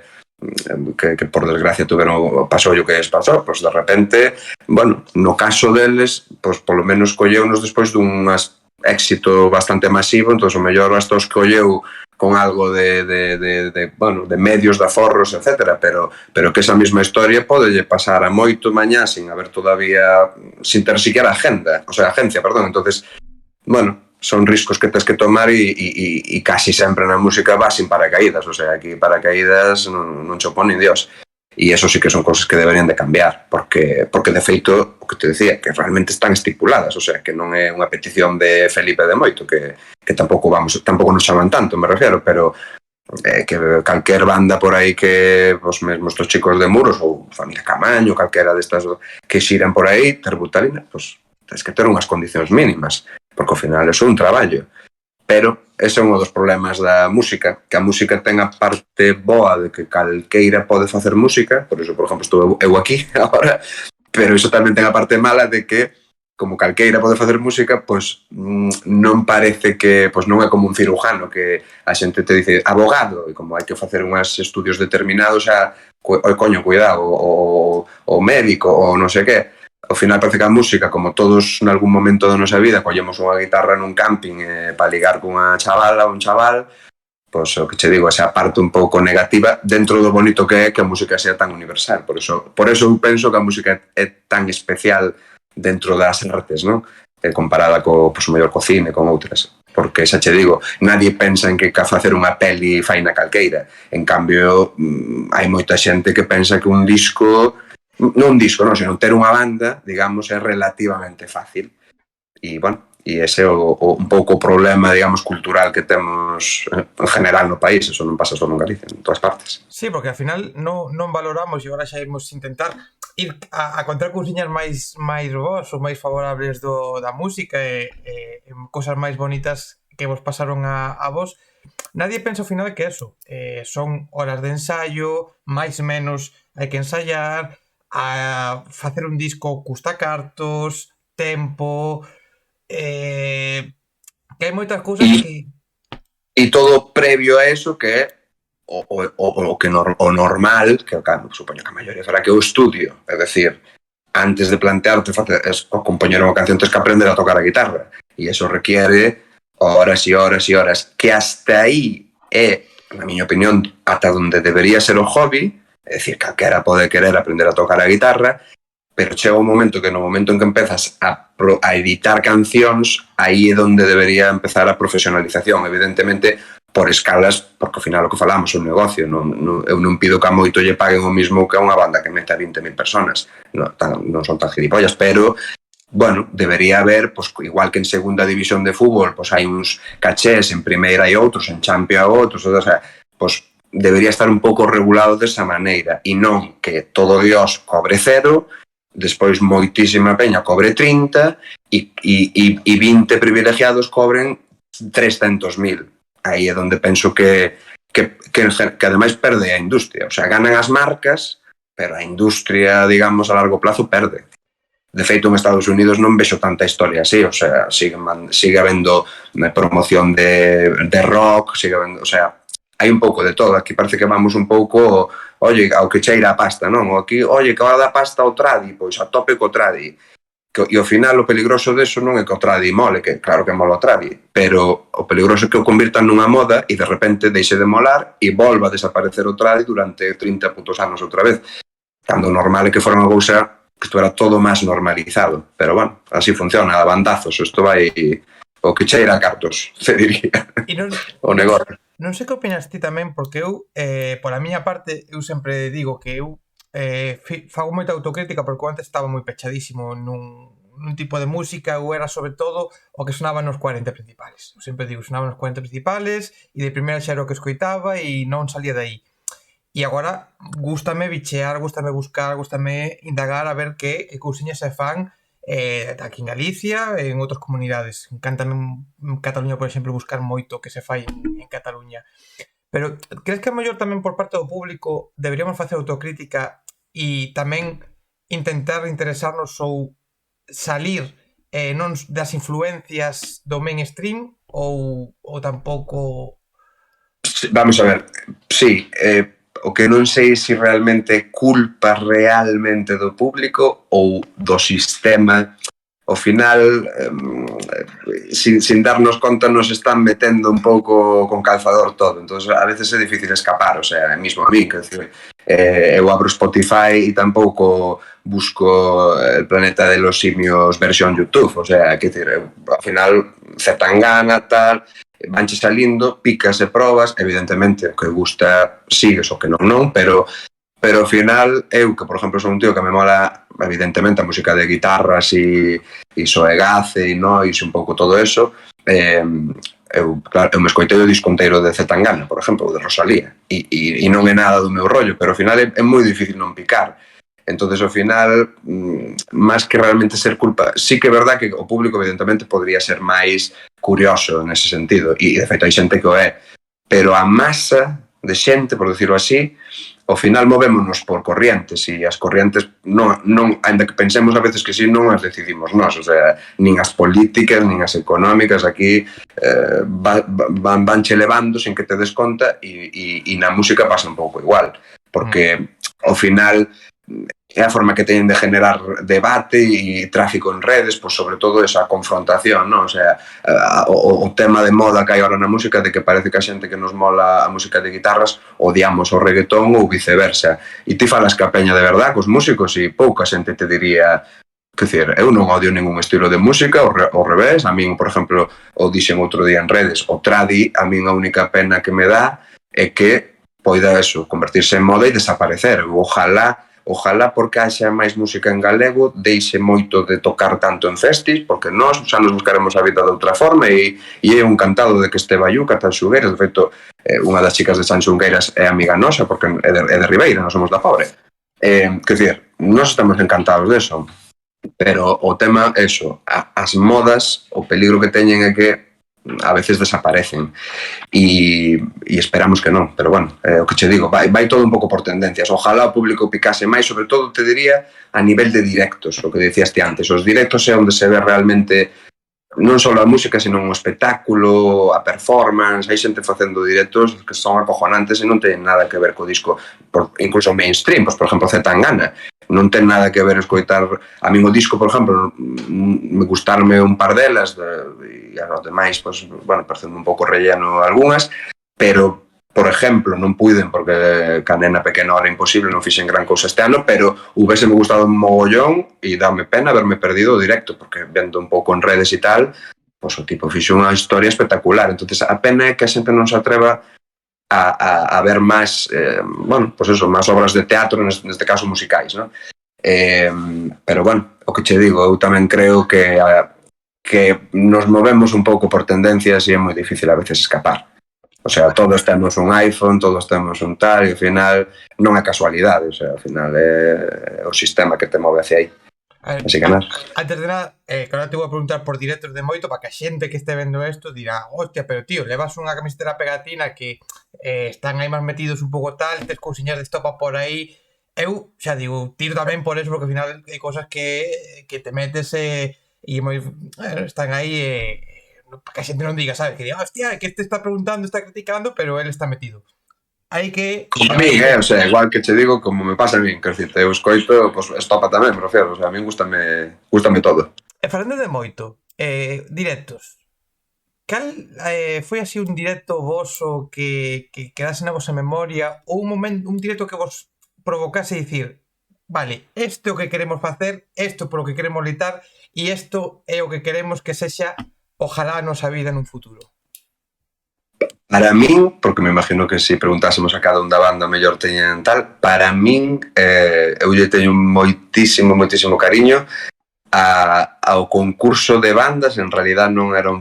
que por desgracia pasou o que pasou, pois de repente, bueno, no caso deles, pois polo menos colleunos despois dun éxito bastante masivo, entón o mellor hasta os colleu con algo de medios, de aforros, etcétera, pero que esa mesma historia podelle pasar a moito mañá sin haber todavía, sin ter siquiera agencia, perdón, entonces, bueno, son riscos que tens que tomar e casi sempre na música vas sin paracaídas, o sea, aquí paracaídas non che opón nin Dios. E eso sí que son cosas que deberían de cambiar, porque de feito, o que te decía, que realmente están estipuladas, o sea, que non é unha petición de Felipe de Moito, que tampouco nos chaman tanto, me refiero, pero que calquer banda por aí que os mesmos estos chicos de Muros, ou Familia Camaño, calquera destas que xiran por aí, ter butalina, pois tens que ter unhas condicións mínimas, porque ao final é un traballo. Pero ese é un dos problemas da música, que a música ten a parte boa de que calqueira pode facer música, por iso, por exemplo, estou eu aquí agora, pero iso tamén ten a parte mala de que, como calqueira pode facer música, pois non parece que, pois non é como un cirujano, que a xente te dice abogado, e como hai que facer unhas estudios determinados, coño, cuidado, o médico, ou non sei que. Ao final parece que a música, como todos en algún momento da nosa vida collemos unha guitarra nun camping para ligar cunha chavala ou un chaval, pois o que che digo, esa parte un pouco negativa dentro do bonito que é que a música sea tan universal. Por eso eu penso que a música é tan especial dentro das artes, non? Comparada co mellor co cine, con outras. Porque xa che digo, nadie pensa en que facer unha peli faina calqueira. En cambio, hai moita xente que pensa que un disco, non un disco, non, senón ter unha banda, digamos, é relativamente fácil. E, bueno, ese é un pouco o problema, digamos, cultural que temos en general no país. Eso non pasa só en Galicia, en todas partes. Sí, porque ao final non valoramos, e agora xa imos intentar ir a contar cousiñas máis vos ou máis favorables da música e cosas máis bonitas que vos pasaron a vos. Nadie pensa ao final que eso son horas de ensaio, máis menos hai que ensayar, a facer un disco custa cartos, tempo, que hai moitas cousas que... E todo previo a eso que é o normal, que supoño que a maioría fará, que é o estudio, é dicir, antes de plantearte compoñer unha canción tens que aprender a tocar a guitarra, e eso requiere horas e horas e horas, que hasta aí é, na miña opinión, ata onde debería ser o hobby, é dicir, calquera pode querer aprender a tocar a guitarra, pero chega un momento que no momento en que empezas a editar cancións, aí é onde debería empezar a profesionalización, evidentemente por escalas, porque ao final o que falamos é un negocio, eu non pido que a moito lle paguen o mismo que a unha banda que mete a 20.000 personas, non son tan gilipollas, pero bueno, debería haber, pues, igual que en segunda división de fútbol, pues hai uns cachés, en primeira hai outros, en Champions outros, o sea, pues debería estar un pouco regulado desa maneira, e non que todo Dios cobre 0, despois moitísima peña cobre 30 e 20 privilegiados cobren 300.000. Aí é onde penso que ademais perde a industria. O sea, ganan as marcas, pero a industria, digamos, a largo plazo perde. De feito, en Estados Unidos non vexo tanta historia así, o sea, sigue habendo promoción de rock, sigue habendo, o sea, hai un pouco de todo. Aquí parece que vamos un pouco, oye, ao que cheira a pasta, non? O aquí, oye, que va da pasta ao tradi, pois a tope co tradi. E ao final o peligroso deso non é que o tradi mole, que claro que mola o tradi, pero o peligroso é que o convirtan nunha moda e de repente deixe de molar e volva a desaparecer o tradi durante 30 putos anos outra vez. Cando normal é que fora unha cousa que estuera todo máis normalizado. Pero bueno, así funciona, a bandazos. Isto vai o que cheira a cartos, se diría. O negocio. Non sei que opinas ti tamén, porque eu, pola miña parte, eu sempre digo que eu fago moita autocrítica porque eu antes estaba moi pechadísimo nun tipo de música. Eu era sobre todo o que sonaba nos 40 principales. Eu sempre digo, sonaba nos 40 principales e de primeira xa era o que escoitaba e non salía de aí. E agora gústame bichear, gústame buscar, gústame indagar a ver que cousiñas se fan aquí en Galicia e en outras comunidades. Encántame en Cataluña, por exemplo, buscar moito que se fai en Cataluña. Pero crees que a mellor tamén por parte do público deberíamos facer autocrítica e tamén intentar interesarnos ou salir non das influencias do mainstream ou tampouco? Vamos a ver, sí, o que non sei se realmente culpa realmente do público ou do sistema. Ao final, sin darnos conta, nos están metendo un pouco con calzador todo. Entón, a veces é difícil escapar, o sea, mismo a mí, que decir, eu abro Spotify e tampouco busco el planeta de los simios versión YouTube, o sea, que decir, ao final, Zetangana, tal, vanche salindo, picas e probas, evidentemente, o que gusta sigues, o que non, pero ao final, eu, que por exemplo son un tío que me mola evidentemente a música de guitarras e Soegaze e Noise, un pouco todo eso, eu me escoitei o disco inteiro de Zetangana, por exemplo, de Rosalía, e non é nada do meu rollo, pero ao final é moi difícil non picar. Entonces, ao final, máis que realmente ser culpa, sí que é verdad que o público evidentemente podría ser máis curioso nese sentido, e de feito hai xente que o é, pero a masa de xente, por decirlo así, ao final movémonos por corrientes, e as corrientes non, ainda que pensemos a veces que si, non as decidimos nós, o sea, nin as políticas, nin as económicas, aquí vanche levando sin que te des conta, e na música pasa un pouco igual, porque ao final é a forma que teñen de generar debate e tráfico en redes, pois sobre todo esa confrontación, non? O sea, o tema de moda que hai agora na música, de que parece que a xente que nos mola a música de guitarras odiamos o reggaetón ou viceversa. E ti falas que a peña de verdad cos músicos e pouca xente te diría, que decir, eu non odio ningún estilo de música, ao revés, a min, por exemplo, o dixen outro día en redes, o tradi, a min a única pena que me dá é que poida eso, convertirse en moda e desaparecer. Ojalá porque haxa máis música en galego, deixe moito de tocar tanto en festis, porque nós xa nos buscaremos a vida de outra forma, e é un encantado de que este Bayuca, tal Xugueiras, de feito, unha das chicas de San Xungueiras é amiga nosa, porque é de Ribeira, non somos da Pobre. Quer dizer, nós estamos encantados deso, pero o tema é eso, as modas, o peligro que teñen é que a veces desaparecen e esperamos que non, pero bueno, o que che digo, vai todo un pouco por tendencias. Ojalá o público picase máis, sobre todo te diría a nivel de directos, o que decías ti antes, os directos é onde se ve realmente non só a música, sino un espectáculo, a performance. Hai xente facendo directos que son acojonantes e non teñen nada que ver co disco, incluso mainstream, pois, por exemplo, Zetangana, non ten nada que ver escoitar. A min o disco, por exemplo, me gustarme un par delas, e a los demais, pois, bueno, parecendo un pouco relleno algunhas, pero por exemplo, non puiden porque ca nena pequena era imposible, non fixen gran cousa este ano, pero hubiese me gustado un mogollón e dame pena haberme perdido o directo, porque vendo un pouco en redes e tal, pois o tipo fixe unha historia espectacular. Entonces a pena é que a xente non se atreva a ver máis, bueno, pois eso, máis obras de teatro, neste caso musicais, non? Pero bueno, o que che digo, eu tamén creo que nos movemos un pouco por tendencias e é moi difícil a veces escapar. O sea, todos temos un iPhone, todos temos un tal, e ao final non é casualidade, o sea, ao final é o sistema que te move hacia aí. Así que nada. Antes de nada, que ahora te vou a preguntar por directos de Moito para que a xente que este vendo isto dirá, hostia, pero tío, levas unha camiseta pegatina que están aí máis metidos un pouco tal, tes cousiñas de estopa por aí. Eu xa digo, tiro tamén por eso, porque ao final hai cosas que te metes e moi, están aí para que a xente non diga, sabes, que diga, hostia, que este está preguntando, está criticando, pero él está metido. Hai que... Como a mí, o sea, igual que che digo, como me pasa a mí, que decirte, eu escoito, pues, estopa tamén, me refiero, o sea, a mí gústame todo. E falando de Moito, directos, cal foi así un directo voso que quedase na vosa memoria ou un directo que vos provocase dicir, vale, isto é o que queremos facer, isto por o que queremos litar e isto é o que queremos que sexa ojalá a nosa vida nun futuro? Para min, porque me imagino que se preguntásemos a cada un da banda mellor teñen tal, para min eu lle teño moitísimo cariño ao concurso de bandas. En realidad non era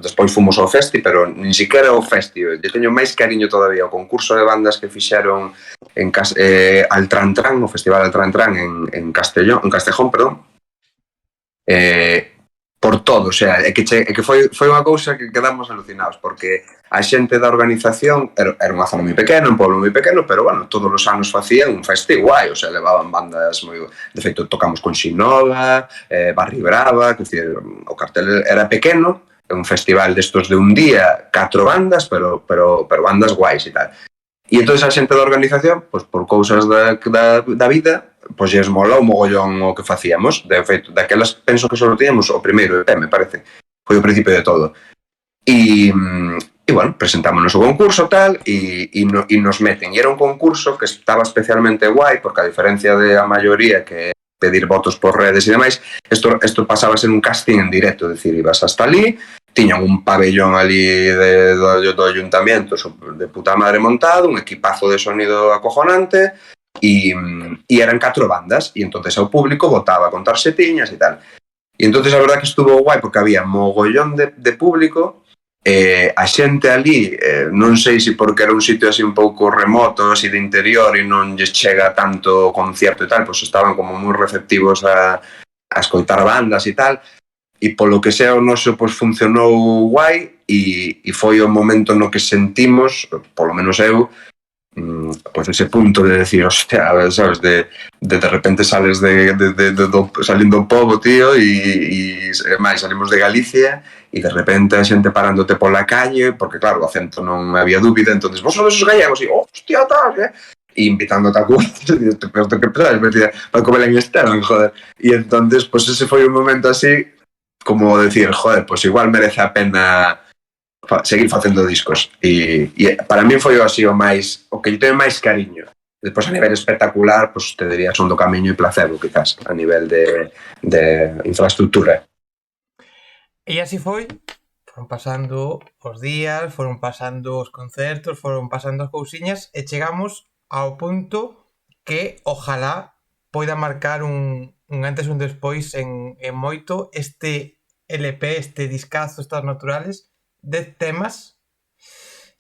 despois fomos ao festi, pero nin siquiera ao festi. Lle teño máis cariño todavía ao concurso de bandas que fixeron en Altrantran, o Festival Altrantran en Castejón, perdón. Por todo, o sea, é que foi unha cousa que quedamos alucinados, porque a xente da organización era unha zona moi pequena, un pueblo moi pequeno, pero bueno, todos os anos facían un festi guai, o sea, levaban bandas moi... De feito, tocamos con Xinova, Barri Brava, que decir, o cartel era pequeno, un festival destos de un día, 4 bandas, pero bandas guais e tal. E entón a xente da organización, pois por cousas da vida, pois lles molou mogollón o que facíamos. De feito, daquelas penso que só tiñamos o primeiro EP, me parece. Foi o principio de todo. E bueno, presentámonos o concurso tal, e nos meten. E era un concurso que estaba especialmente guai, porque a diferencia de a maioría que pedir votos por redes e demais, isto pasaba a ser un casting en directo, é dicir, ibas hasta ali, tiñan un pabellón ali do ayuntamiento de puta madre montado, un equipazo de sonido acojonante, e eran 4 bandas, e entonces ao público votaba con tarxetiñas e tal. E entonces a verdad que estuvo guai, porque había mogollón de público, a xente ali, non sei se porque era un sitio así un pouco remoto, así de interior, e non lles chega tanto concierto e tal, pois estaban como moi receptivos a escoitar bandas e tal, e polo que sea o noso pois funcionou guai, e foi o momento no que sentimos, polo menos eu, pois ese punto de decir, hostia, sabes, de repente sales salindo do pobo, tío, e máis salimos de Galicia, e de repente a xente parándote pola calle, porque claro, o acento non había dúbida, entonces vos sodes os gallegos, e hostia, tal, e invitándote a comer, pero que pensas, para comer en Esteban, joder. E entonces, pues ese foi un momento así, como decir, joder, pues igual merece a pena seguir facendo discos. E para mí foi así o que lle teño máis cariño. Despois a nivel espectacular, pues te diría Son do Camiño e Placebo, quizás, a nivel de infraestructura. E así foi, foron pasando os días, foron pasando os concertos, foron pasando as cousiñas, e chegamos ao punto que ojalá poida marcar un antes e un despois en Moito este LP, este discazo, estas naturales, 10 temas.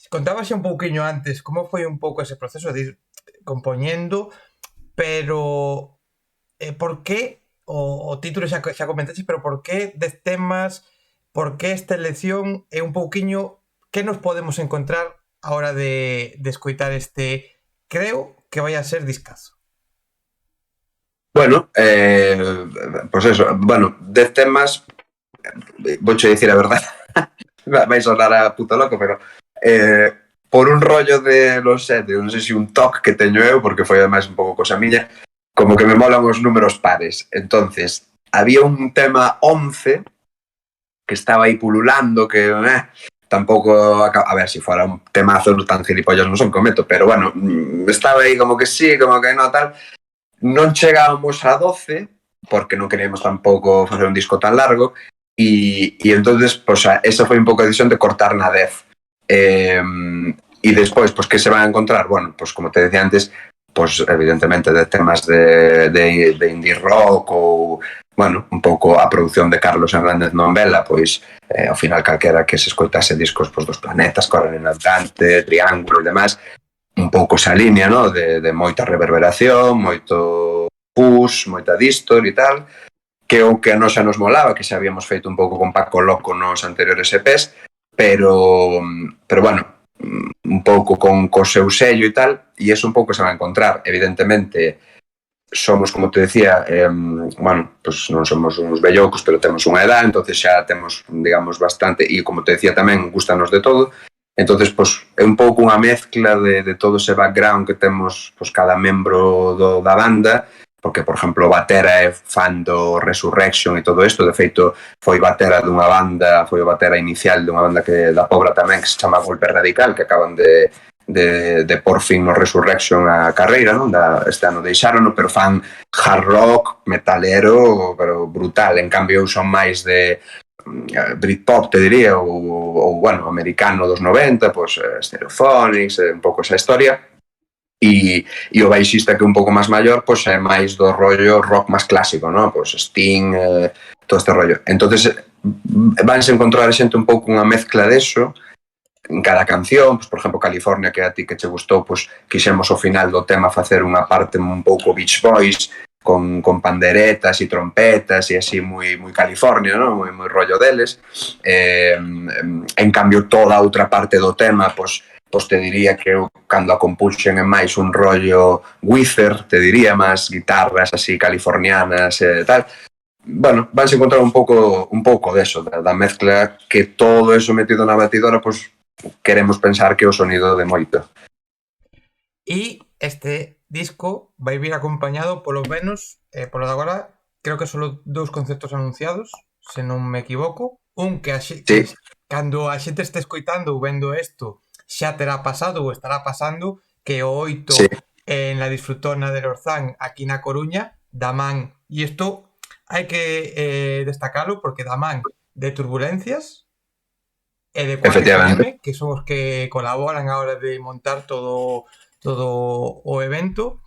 Contábase un pouquiño antes como foi un pouco ese proceso de ir compoñendo, pero por que o título xa comentaste, pero por que 10 temas, por que esta elección, é un pouquiño que nos podemos encontrar a hora de escoitar este, creo que vai a ser discazo. Bueno, pues eso, bueno, 10 temas, vouche dicir a verdade. Vais a sonar a puto loco, pero por un rollo de los sete, non sei se un toque que teño eu, porque foi ademais un pouco cosa miña, como que me molan os números pares. Entonces, había un tema 11 que estaba aí pululando, que tampouco, a ver, si fora un temazo tan gilipollas non son cometo, pero bueno, estaba aí como que sí, como que no, tal. Non chegábamos a 12, porque non queríamos tampouco facer un disco tan largo, e entonces, pues, esa foi un pouco a decisión de cortar na 10. E despois, pues, que se van a encontrar? Bueno, pues como te decía antes, pues evidentemente de temas de indie rock ou, bueno, un pouco a produción de Carlos Hernández Nombela, pois ao final calquera que se escoitase discos pues, dos Planetas, Corren en Atlante, Triángulo e demás, un pouco esa línea, ¿no? de moita reverberación, moito push, moita distor e tal, que o que a nos xa nos molaba, que xa habíamos feito un pouco con Paco Loco nos anteriores EPs, pero bueno, un pouco co seu sello e tal, e eso un pouco se va a encontrar. Evidentemente, somos, como te decía, bueno, pues non somos uns bellocos, pero temos unha edad, entonces xa temos, digamos, bastante, e como te decía tamén, gustanos de todo. Entonces, pues, é un pouco unha mezcla de todo ese background que temos pues, cada membro da banda, porque, por exemplo, o batera é fan do Resurrection e todo isto, de feito, foi batera dunha banda, foi o batera inicial dunha banda que da Pobra tamén, que se chama Golpe Radical, que acaban de por fin no Resurrection a carreira, non? Este ano deixárono, pero fan hard rock, metalero, pero brutal. En cambio, eu son máis de Britpop, te diría, ou bueno, americano dos 90, pues, Stereophonics, un pouco esa historia, e o baixista que é un pouco máis maior, pues, é máis do rollo rock máis clásico, ¿no? Pues Sting, todo este rollo. Entonces, vanse encontrar xente un pouco unha mezcla deso, en cada canción, pues, por exemplo, California, que a ti que che gustou, pues, quixemos ao final do tema facer unha parte un pouco Beach Boys, con panderetas e trompetas e así moi California, ¿no? moi rollo deles. En cambio, toda a outra parte do tema, pues te diría que eu, cando a compuxen é máis un rollo Weezer, te diría, máis guitarras así californianas e tal. Bueno, vanse encontrar un pouco deso, da mezcla, que todo eso metido na batidora, pues queremos pensar que é o sonido de moito. E este disco vai vir acompañado polo menos, polo de agora, creo que solo 2 concertos anunciados, se non me equivoco. Un que cando a xente este escoitando ou vendo isto xa terá pasado ou estará pasando, que o 8 en la Disfrutona de Lorzán, aquí na Coruña, da man. E isto hai que destacalo porque da man de Turbulencias e de 4FM, que son os que colaboran a hora de montar todo o evento,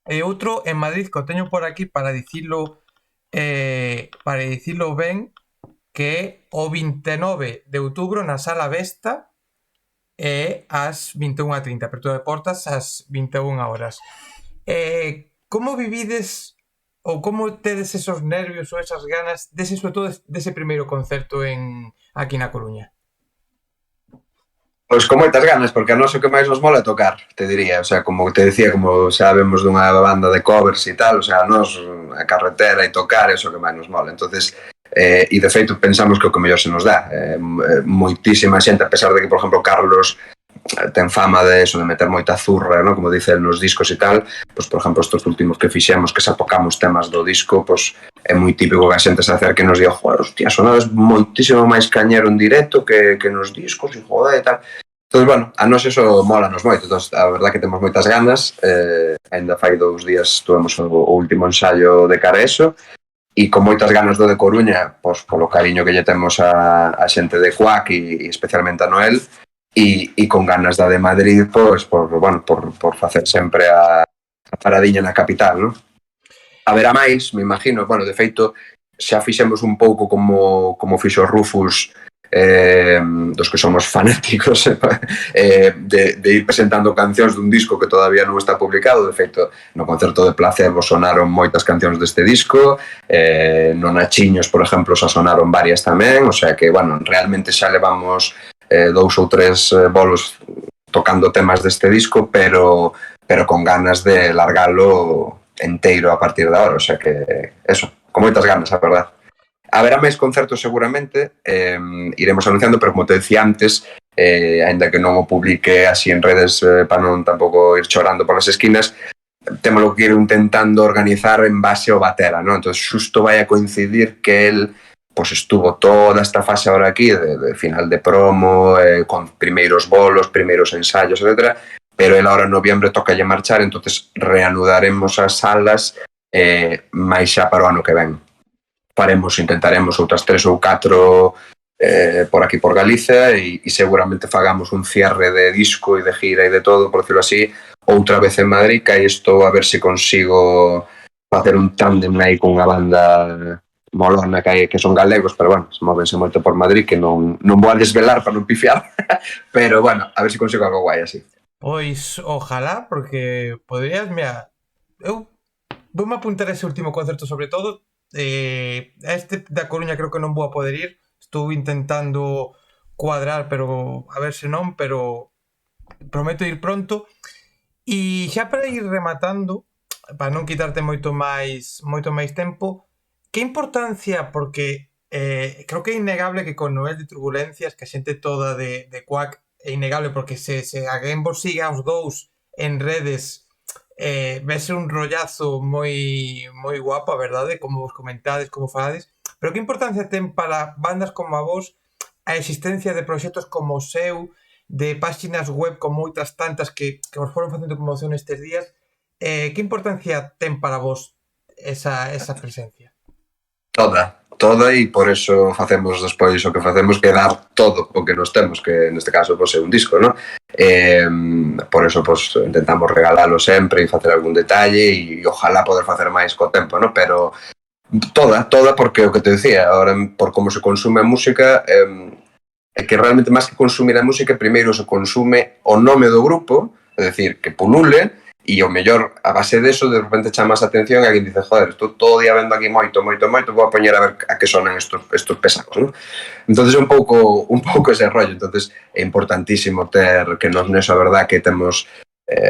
e outro en Madrid que o teño por aquí para dicilo ben, que é o 29 de outubro na Sala Vesta e ás 21:30, apertura de portas ás 21 horas. Como vivides ou como tedes esos nervios ou esas ganas sobre todo dese primeiro concerto aquí na Coruña? Pois con moitas ganas, porque a nós o que máis nos mola é tocar, te diría, o sea, como te decía, como xa vemos dunha banda de covers e tal, o sea, a nós a carretera e tocar é o que máis nos mola. Entonces, e de feito pensamos que o que mellor se nos dá. Moitísima xente, a pesar de que, por exemplo, Carlos ten fama de eso, de meter moita zurra, ¿no? Como dice nos discos e tal, pues, por exemplo, estos últimos que fixemos, que xa tocamos temas do disco, pues, é moi típico que a xente se acerque e nos diga, joder, hostia, sonades moitísimo máis cañero en directo que nos discos, e joder, e tal. Entón, bueno, a nos eso mólanos moito. Entón, a verdad que temos moitas ganas. Ainda fai 2 días tuvemos o último ensaio de cara a eso, e con moitas ganas do de Coruña, pois, polo cariño que lle temos a xente de Cuac e especialmente a Noel, e con ganas da de Madrid, pois, por facer sempre a paradiña na capital, non? Haberá máis, me imagino. Bueno, de feito, xa fixemos un pouco como fixo Rufus, dos que somos fanáticos, de ir presentando cancións dun disco que todavía non está publicado. De feito, no concerto de Placebo sonaron moitas cancións deste disco, no Nachiños, por exemplo, xa sonaron varias tamén, o sea que, bueno, realmente xa levamos 2 ou 3 bolos tocando temas deste disco, pero con ganas de largalo enteiro a partir de ahora, o sea que, eso, con moitas ganas, a verdad. Haberá máis concertos seguramente, iremos anunciando, pero como te decía antes, aínda que non o publique así en redes para non tampouco ir chorando polas esquinas, temos que ir intentando organizar en base ao batera, ¿no? Entón, xusto vai a coincidir que el pois estuvo toda esta fase ahora aquí de final de promo, con primeiros bolos, primeiros ensaios, etc. Pero el ahora en noviembre toca lle marchar, entonces reanudaremos as salas máis xa para o ano que ven. Intentaremos outras 3 ou 4 por aquí por Galicia e seguramente fagamos un cierre de disco e de gira e de todo, por decirlo así, outra vez en Madrid, que aí estou a ver se consigo facer un tándem aí con unha banda molona que son galegos, pero bueno, se móvense moito por Madrid, que non vou a desvelar para non pifiar, pero bueno, a ver se consigo algo guai así. Pois, ojalá, porque podrías, mira, eu voume apuntar ese último concerto sobre todo. Este da Coruña creo que non vou a poder ir. Estou intentando cuadrar, pero a ver se non, pero prometo ir pronto. E xa para ir rematando, para non quitarte moito máis tempo, que importancia, porque creo que é innegable que con Noel de Turbulencias, que a xente toda de Quack, é innegable porque se alguén vos siga os dous en redes, vese un rollazo moi guapo, a verdade, como vos comentades, como falades, pero que importancia ten para bandas como a vos a existencia de proxectos como o seu, de páxinas web como moitas tantas que vos foron facendo promoción estes días? Que importancia ten para vos esa presencia? Toda e por eso facemos despois o que facemos, que dar todo o que nos temos, que neste caso é un disco, non? Por eso intentamos regalalo sempre e facer algún detalle e ojalá poder facer máis co tempo, non? Pero toda, porque o que te decía, ahora por como se consume a música, é que realmente máis que consumir a música, primeiro se consume o nome do grupo, é dicir, que pulule. E o mellor, a base deso, de repente chamas a atención e alguén dice, joder, estou todo día vendo aquí moito, vou a poñer a ver a que sonan estos pesacos, non? Entonces é un pouco ese rollo. Entonces é importantísimo ter que nos neso, a verdad, que temos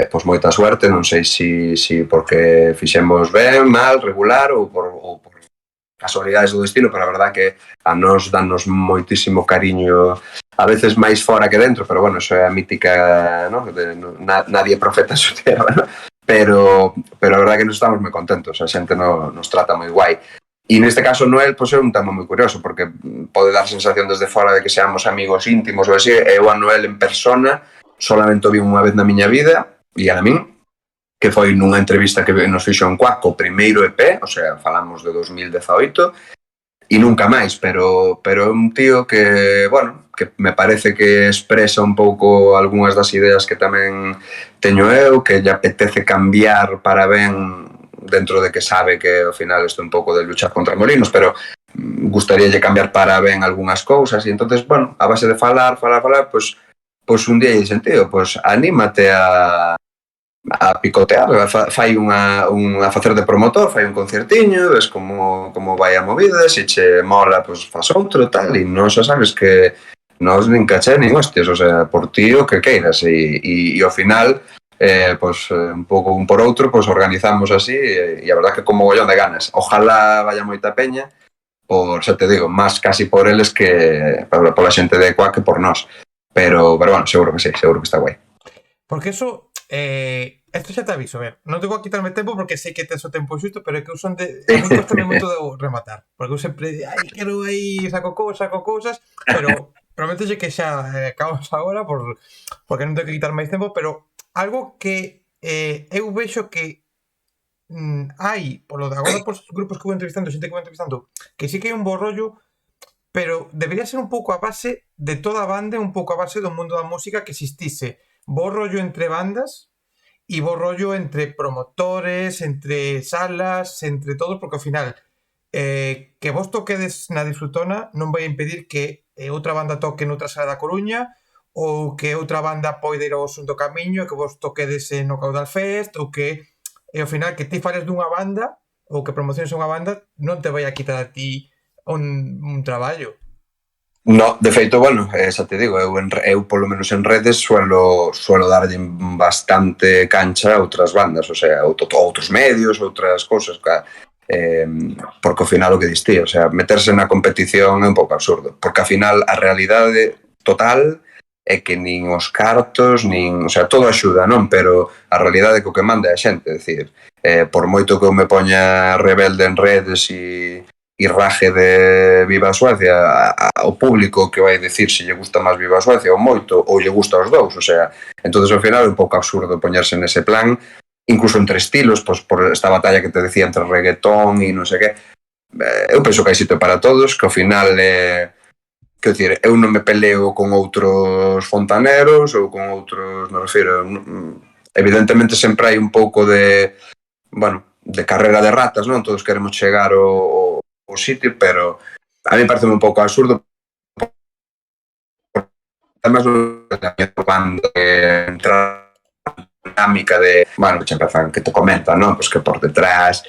pois moita suerte, non sei si porque fixemos ben, mal, regular ou por casualidades do destino, pero a verdad que a nos danos moitísimo cariño, a veces máis fora que dentro, pero bueno, eso é a mítica, ¿no? Nadie profeta en su tierra, ¿no? Pero a verdad que nos estamos moi contentos, a xente nos trata moi guai. E neste caso Noel, pois é un tema moi curioso, porque pode dar sensación desde fora de que seamos amigos íntimos ou así. Eu a Noel en persona solamente o vi unha vez na miña vida, e a min, que foi nunha entrevista que nos fixo en Quack, o primeiro EP, o sea, falamos de 2018, e nunca máis, pero é un tío que, bueno, que me parece que expresa un pouco algunhas das ideas que tamén teño eu, que lle apetece cambiar para ben, dentro de que sabe que ao final isto é un pouco de luchar contra molinos, pero gustaríalle cambiar para ben algunhas cousas, e entonces, bueno, a base de falar, pois un día lle dixen, tío, pois anímate a picotear, fai a facer de promotor, fai un concertiño, ves como vai a movida, se che mola, pois faz outro, tal, e non xa sabes que non nin caché nin hostias, o sea, por ti o que queiras, e ao final, pois un pouco un por outro, pois organizamos así, e a verdad que con mogollón de ganas. Ojalá vaya moita peña, xa te digo, máis casi por eles que pola xente de Quack que por nós, pero bueno, seguro que sí, seguro que está guai. Porque eso, esto xa te aviso, ver, non tengo a quitarme tempo porque sei que tes o tempo xusto, pero é que eu son de... A mí costame moito de rematar, porque eu sempre, quero aí, saco cousas, pero prométolle que xa acabamos agora porque non tengo que quitar máis tempo, pero algo que eu vexo que hai, polo de agora, por grupos que vou entrevistando, xente que vou entrevistando, que sí que hai un bo rollo, pero debería ser un pouco a base de toda a banda, un pouco a base do mundo da música, que existise bo rollo entre bandas e bo rollo entre promotores, entre salas, entre todos, porque ao final que vos toquedes na Disfrutona non vai impedir que outra banda toque noutra sala da Coruña, ou que outra banda poida ir ao Segundo Camiño e que vos toquedes no Caudal Fest, ou que ao final que ti fales dunha banda ou que promociones unha banda non te vai a quitar a ti un traballo. No, de feito, bueno, xa te digo, eu polo menos en redes suelo darlle bastante cancha a outras bandas, o sea, outros medios, outras cousas, porque ao final o que distí, o sea, meterse na competición é un pouco absurdo, porque ao final a realidade total é que nin os cartos, o sea, todo axuda, non? Pero a realidade é que o que manda é a xente, é dicir, por moito que eu me poña rebelde en redes e irraje de Viva Suecia ao público que vai decir se lle gusta máis Viva Suecia ou moito, ou lle gusta os dous, o sea, entonces ao final é un pouco absurdo poñerse nese plan, incluso entre estilos, pois por esta batalla que te decía entre reggaetón e non sei que. Eu penso que hai sitio para todos, que ao final quero dicir, eu non me peleo con outros fontaneros ou con outros, me refiro, evidentemente sempre hai un pouco de, bueno, de carrera de ratas, non? Todos queremos chegar ao sitio, pero a mí parece un pouco absurdo. Además, cando entrar dinámica de, bueno, che empezan que te comentan, non? Pues que por detrás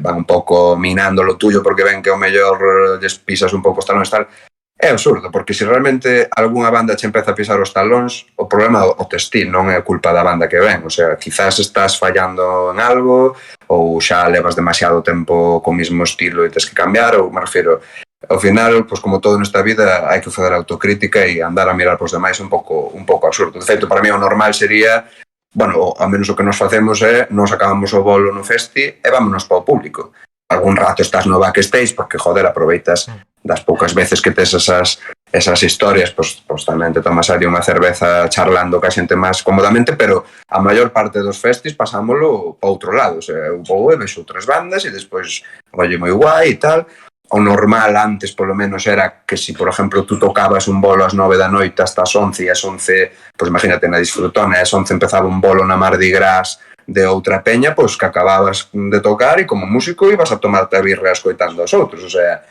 van un pouco minando lo tuyo porque ven que o mellor lles pisas un pouco os talóns tal. É absurdo, porque se realmente algunha banda che empeza a pisar os talóns, o problema o tes ti, non é culpa da banda que ven. O sea, quizás estás fallando en algo ou xa levas demasiado tempo co mismo estilo e tes que cambiar, ou me refiro, ao final, pues como todo nesta vida, hai que fazer autocrítica e andar a mirar pros demais un pouco absurdo. De feito, para mí o normal sería, bueno, ao menos o que nos facemos é, nos acabamos o bolo no festi e vámonos para o público. Algún rato estás no backstage porque, joder, aproveitas das poucas veces que tes esas historias, pues tamén te tomas ali unha cerveza charlando ca xente máis cómodamente, pero a maior parte dos festis pasámoslo para outro lado. O sea, eu vou e vexo outras bandas e despois oye moi guai e tal. O normal antes, polo menos, era que si, por exemplo, tú tocabas un bolo ás 9 da noite hasta as 11 e ás 11, pues imagínate na disfrutona, e ás 11 empezaba un bolo na Mardi Gras de outra peña, pois que acababas de tocar e como músico ibas a tomarte a birra escoitando aos outros. O sea,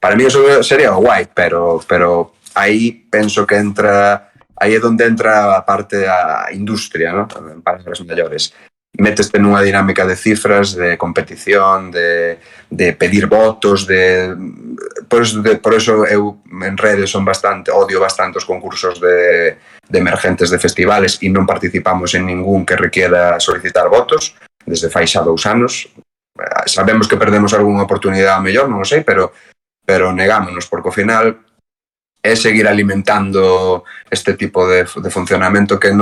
para mí eso sería o guai, pero aí penso que entra, aí é onde entra a parte a industria, ¿no? En palabras mellores. Méteste nunha dinámica de cifras, de competición, de pedir votos, por eso eu en redes odio bastante os concursos de emergentes de festivales e non participamos en ningún que requiera solicitar votos desde fai xa 2 anos. Sabemos que perdemos algunha oportunidade mellor, non o sei, pero negámonos, porque ao final é seguir alimentando este tipo de funcionamento que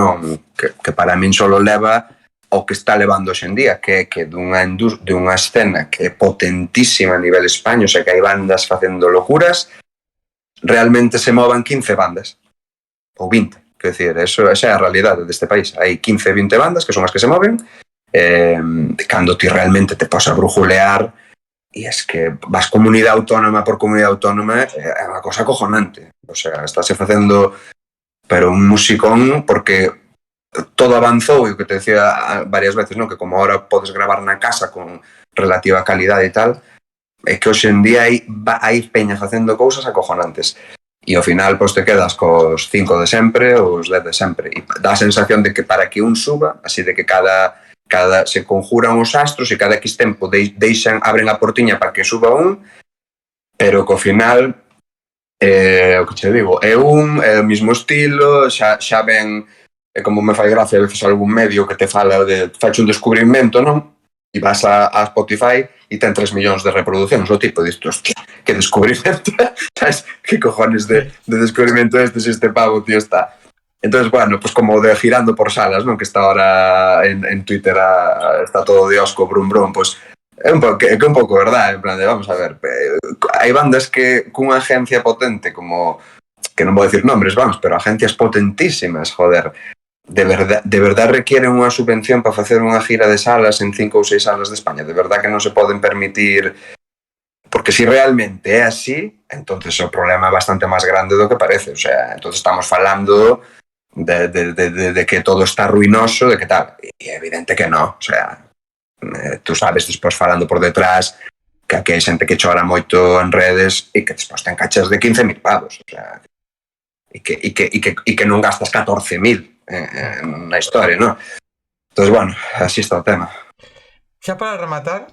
para min solo leva o que está levando hoxe en día, que dunha escena que é potentísima a nivel España, o sea, que hai bandas facendo locuras, realmente se movan 15 bandas, ou 20, quero dicir, esa é a realidade deste país. Hai 15, 20 bandas que son as que se moven, cando ti realmente te podes a brujulear, e es que vas comunidade autónoma por comunidade autónoma, é unha cosa acojonante. O sea, estáse facendo pero un musicón, porque todo avanzou, e o que te decía varias veces, ¿no? Que como ahora podes gravar na casa con relativa calidade e tal, é que hoxe en día hai peñas facendo cousas acojonantes, e ao final pois te quedas cos 5 de sempre ou os 10 de sempre, e dá a sensación de que para que un suba, así de que cada se conjuran os astros e cada X tempo abren a portiña para que suba un, pero que ao final o que che digo, é o mismo estilo, xa ven. É como me fai gracia a veces algún medio que te fala de fache un descubrimento, non? E vas a Spotify e ten 3 millóns de reproduccións, o tipo diste, hostia, que descubrimento, sabes? Que cojones de descubrimento se este pavo, tío, está. Entonces, bueno, pues como de girando por salas, non? Que está ahora en Twitter está todo diosco, brum brum, pues é un pouco verdad, en plan de, vamos a ver, hai bandas que cunha agencia potente como, que non vou decir nombres, vamos, pero agencias potentísimas, joder, de verdad requieren unha subvención para facer unha gira de salas en 5 ou 6 salas de España. De verdad que non se poden permitir, porque si realmente é así, entonces o problema é bastante máis grande do que parece. O sea, entonces estamos falando de que todo está ruinoso, de que tal, e é evidente que non. O sea, tú sabes, despois falando por detrás, que aquí hai xente que chora moito en redes e que despois ten cachas de 15.000 pavos. O sea, e que non gastas 14.000 na historia, non? Entón, bueno, así está o tema. Xa para rematar,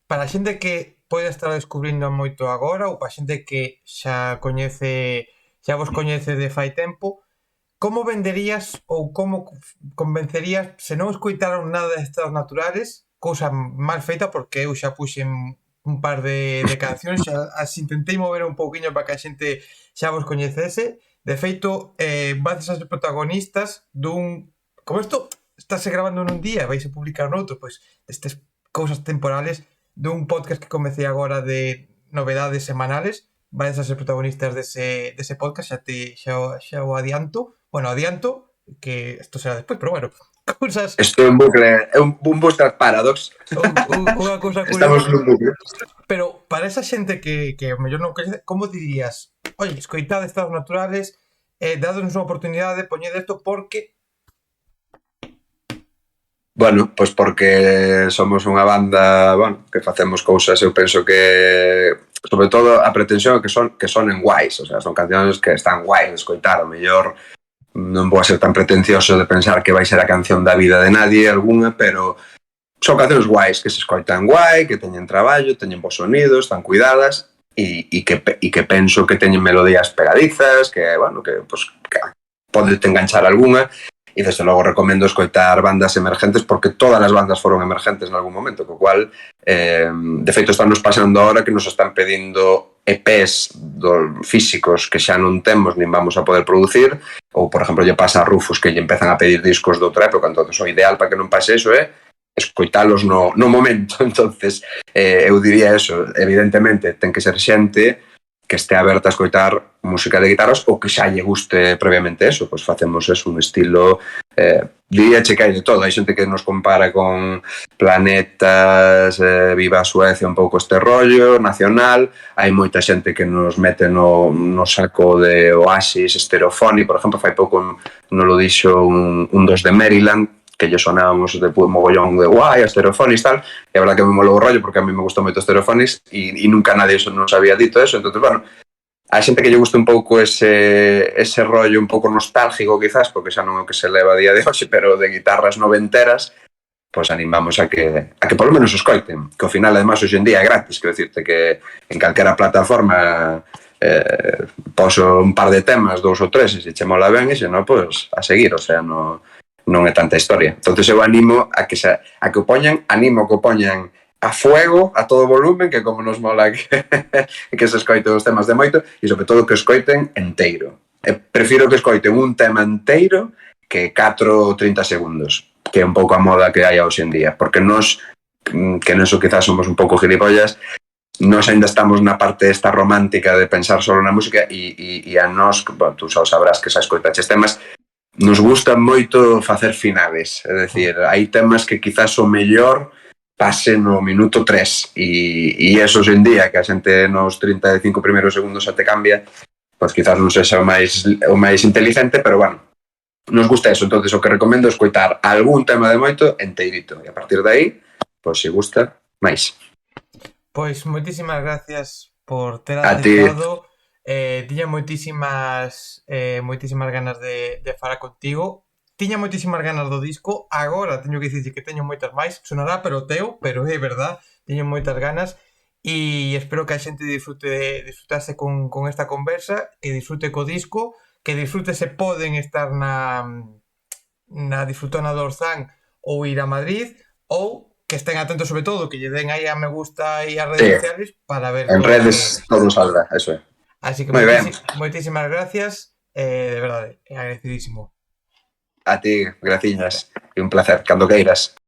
para a xente que pode estar descubrindo moito agora ou para a xente que xa vos coñece de fai tempo, como venderías ou como convencerías, se non escoitaron nada de Estados Naturales, cousa mal feita porque eu xa puxen un par de cancións, xa as intentei mover un pouquiño para que a xente xa vos coñecese. De feito, vais a ser protagonistas dun... Como isto estáse grabando nun día e vais a publicar noutro, pois estes cousas temporales dun podcast que comecei agora de novedades semanales. Vais a ser protagonistas dese podcast, xa o adianto. Bueno, adianto, que isto será despois, pero bueno, cousas... Isto é un bucle, é un bucle paradox. Unha cousa Estamos curiosa. nun bucle. Pero para esa xente que ao mellor non coñece, como dirías? Oye, escoitad estados naturales, dadnos unha oportunidade, poñed isto porque... Bueno, pois porque somos unha banda, bueno, que facemos cousas, eu penso que sobre todo a pretensión é que sonen guais, o sea, son cancións que están guais de escoitar, o mellor non vou a ser tan pretencioso de pensar que vai ser a canción da vida de nadie algunha, pero son cancións guais, que se escoitan guai, que teñen traballo, teñen bons sonidos, están cuidadas e que penso que teñen melodías pegadizas, que, bueno, que, pues, que podete enganchar algunha. E desde logo recomendo escoitar bandas emergentes porque todas as bandas foron emergentes en algún momento, co cual de feito están nos pasando ahora que nos están pedindo EPs físicos que xa non temos nin vamos a poder producir, ou por exemplo lle pasa a Rufus que lle empezan a pedir discos de outra época, entonces o ideal para que non pase eso é escoitalos no momento. Entonces eu diría eso, evidentemente ten que ser xente que este aberta a escoitar música de guitarras ou que xa lle guste previamente eso, pois facemos eso, un estilo diría che que hai de todo, hai xente que nos compara con Planetas, Viva Suecia, un pouco este rollo nacional, hai moita xente que nos mete no saco de Oasis, Stereophonic, por exemplo, fai pouco nos lo dixo un dos de Maryland, que lle sonábamos de mogollón de guai, a Stereophonics tal, e a verdad que me molou o rollo porque a mí me gustou moito Stereophonics e nunca nadie nos había dito eso, entonces, bueno, a xente que lle gusta un pouco ese rollo un pouco nostálgico quizás, porque xa non é o que se leva a día de hoxe, pero de guitarras noventeras, pois animamos a que polo menos os coiten, que ao final además hoxe en día é gratis, quero dicirte que en calquera plataforma poso un par de temas, 2 ou 3, e se che mola ben, e se non, pois a seguir, o sea, non é tanta historia. Entonces eu animo a que o poñan, animo a que o poñan a fuego, a todo volumen, que como nos mola que se escoiten os temas de moito, e sobre todo que o escoiten enteiro. Prefiro que escoiten un tema enteiro que 4 ou 30 segundos, que é un pouco a moda que hai hoxe en día, porque nos, que neso quizás somos un pouco gilipollas, nos ainda estamos na parte esta romántica de pensar solo na música e a nos, bueno, tú xa sabrás que xa escoitaches temas, nos gusta moito facer finales, é dicir, hai temas que quizás o mellor pase no minuto 3 e eso hoxe en día que a xente nos 35 primeiros segundos xa te cambia, pois quizás non sexa o máis inteligente, pero bueno, nos gusta eso, entonces o que recomendo é escoitar algún tema de moito enteirito e a partir de aí, pois se gusta, máis. Pois moitísimas gracias por ter aceptado. Tiña moitísimas ganas de falar contigo. Tiña moitísimas ganas do disco. Agora teño que dicir que teño moitas máis. Sonará pero é verdad. Teño moitas ganas e espero que a xente disfrutase con esta conversa, que disfrute co disco, que disfrute se poden estar na Disfrutona do Orzán ou ir a Madrid, ou que estén atentos sobre todo, que lle den aí a me gusta e as redes sociales para ver en redes todo salga, eso é. Así que moitísimas gracias, de verdade, agradecidísimo. A ti, graciñas, e un placer, cando queiras.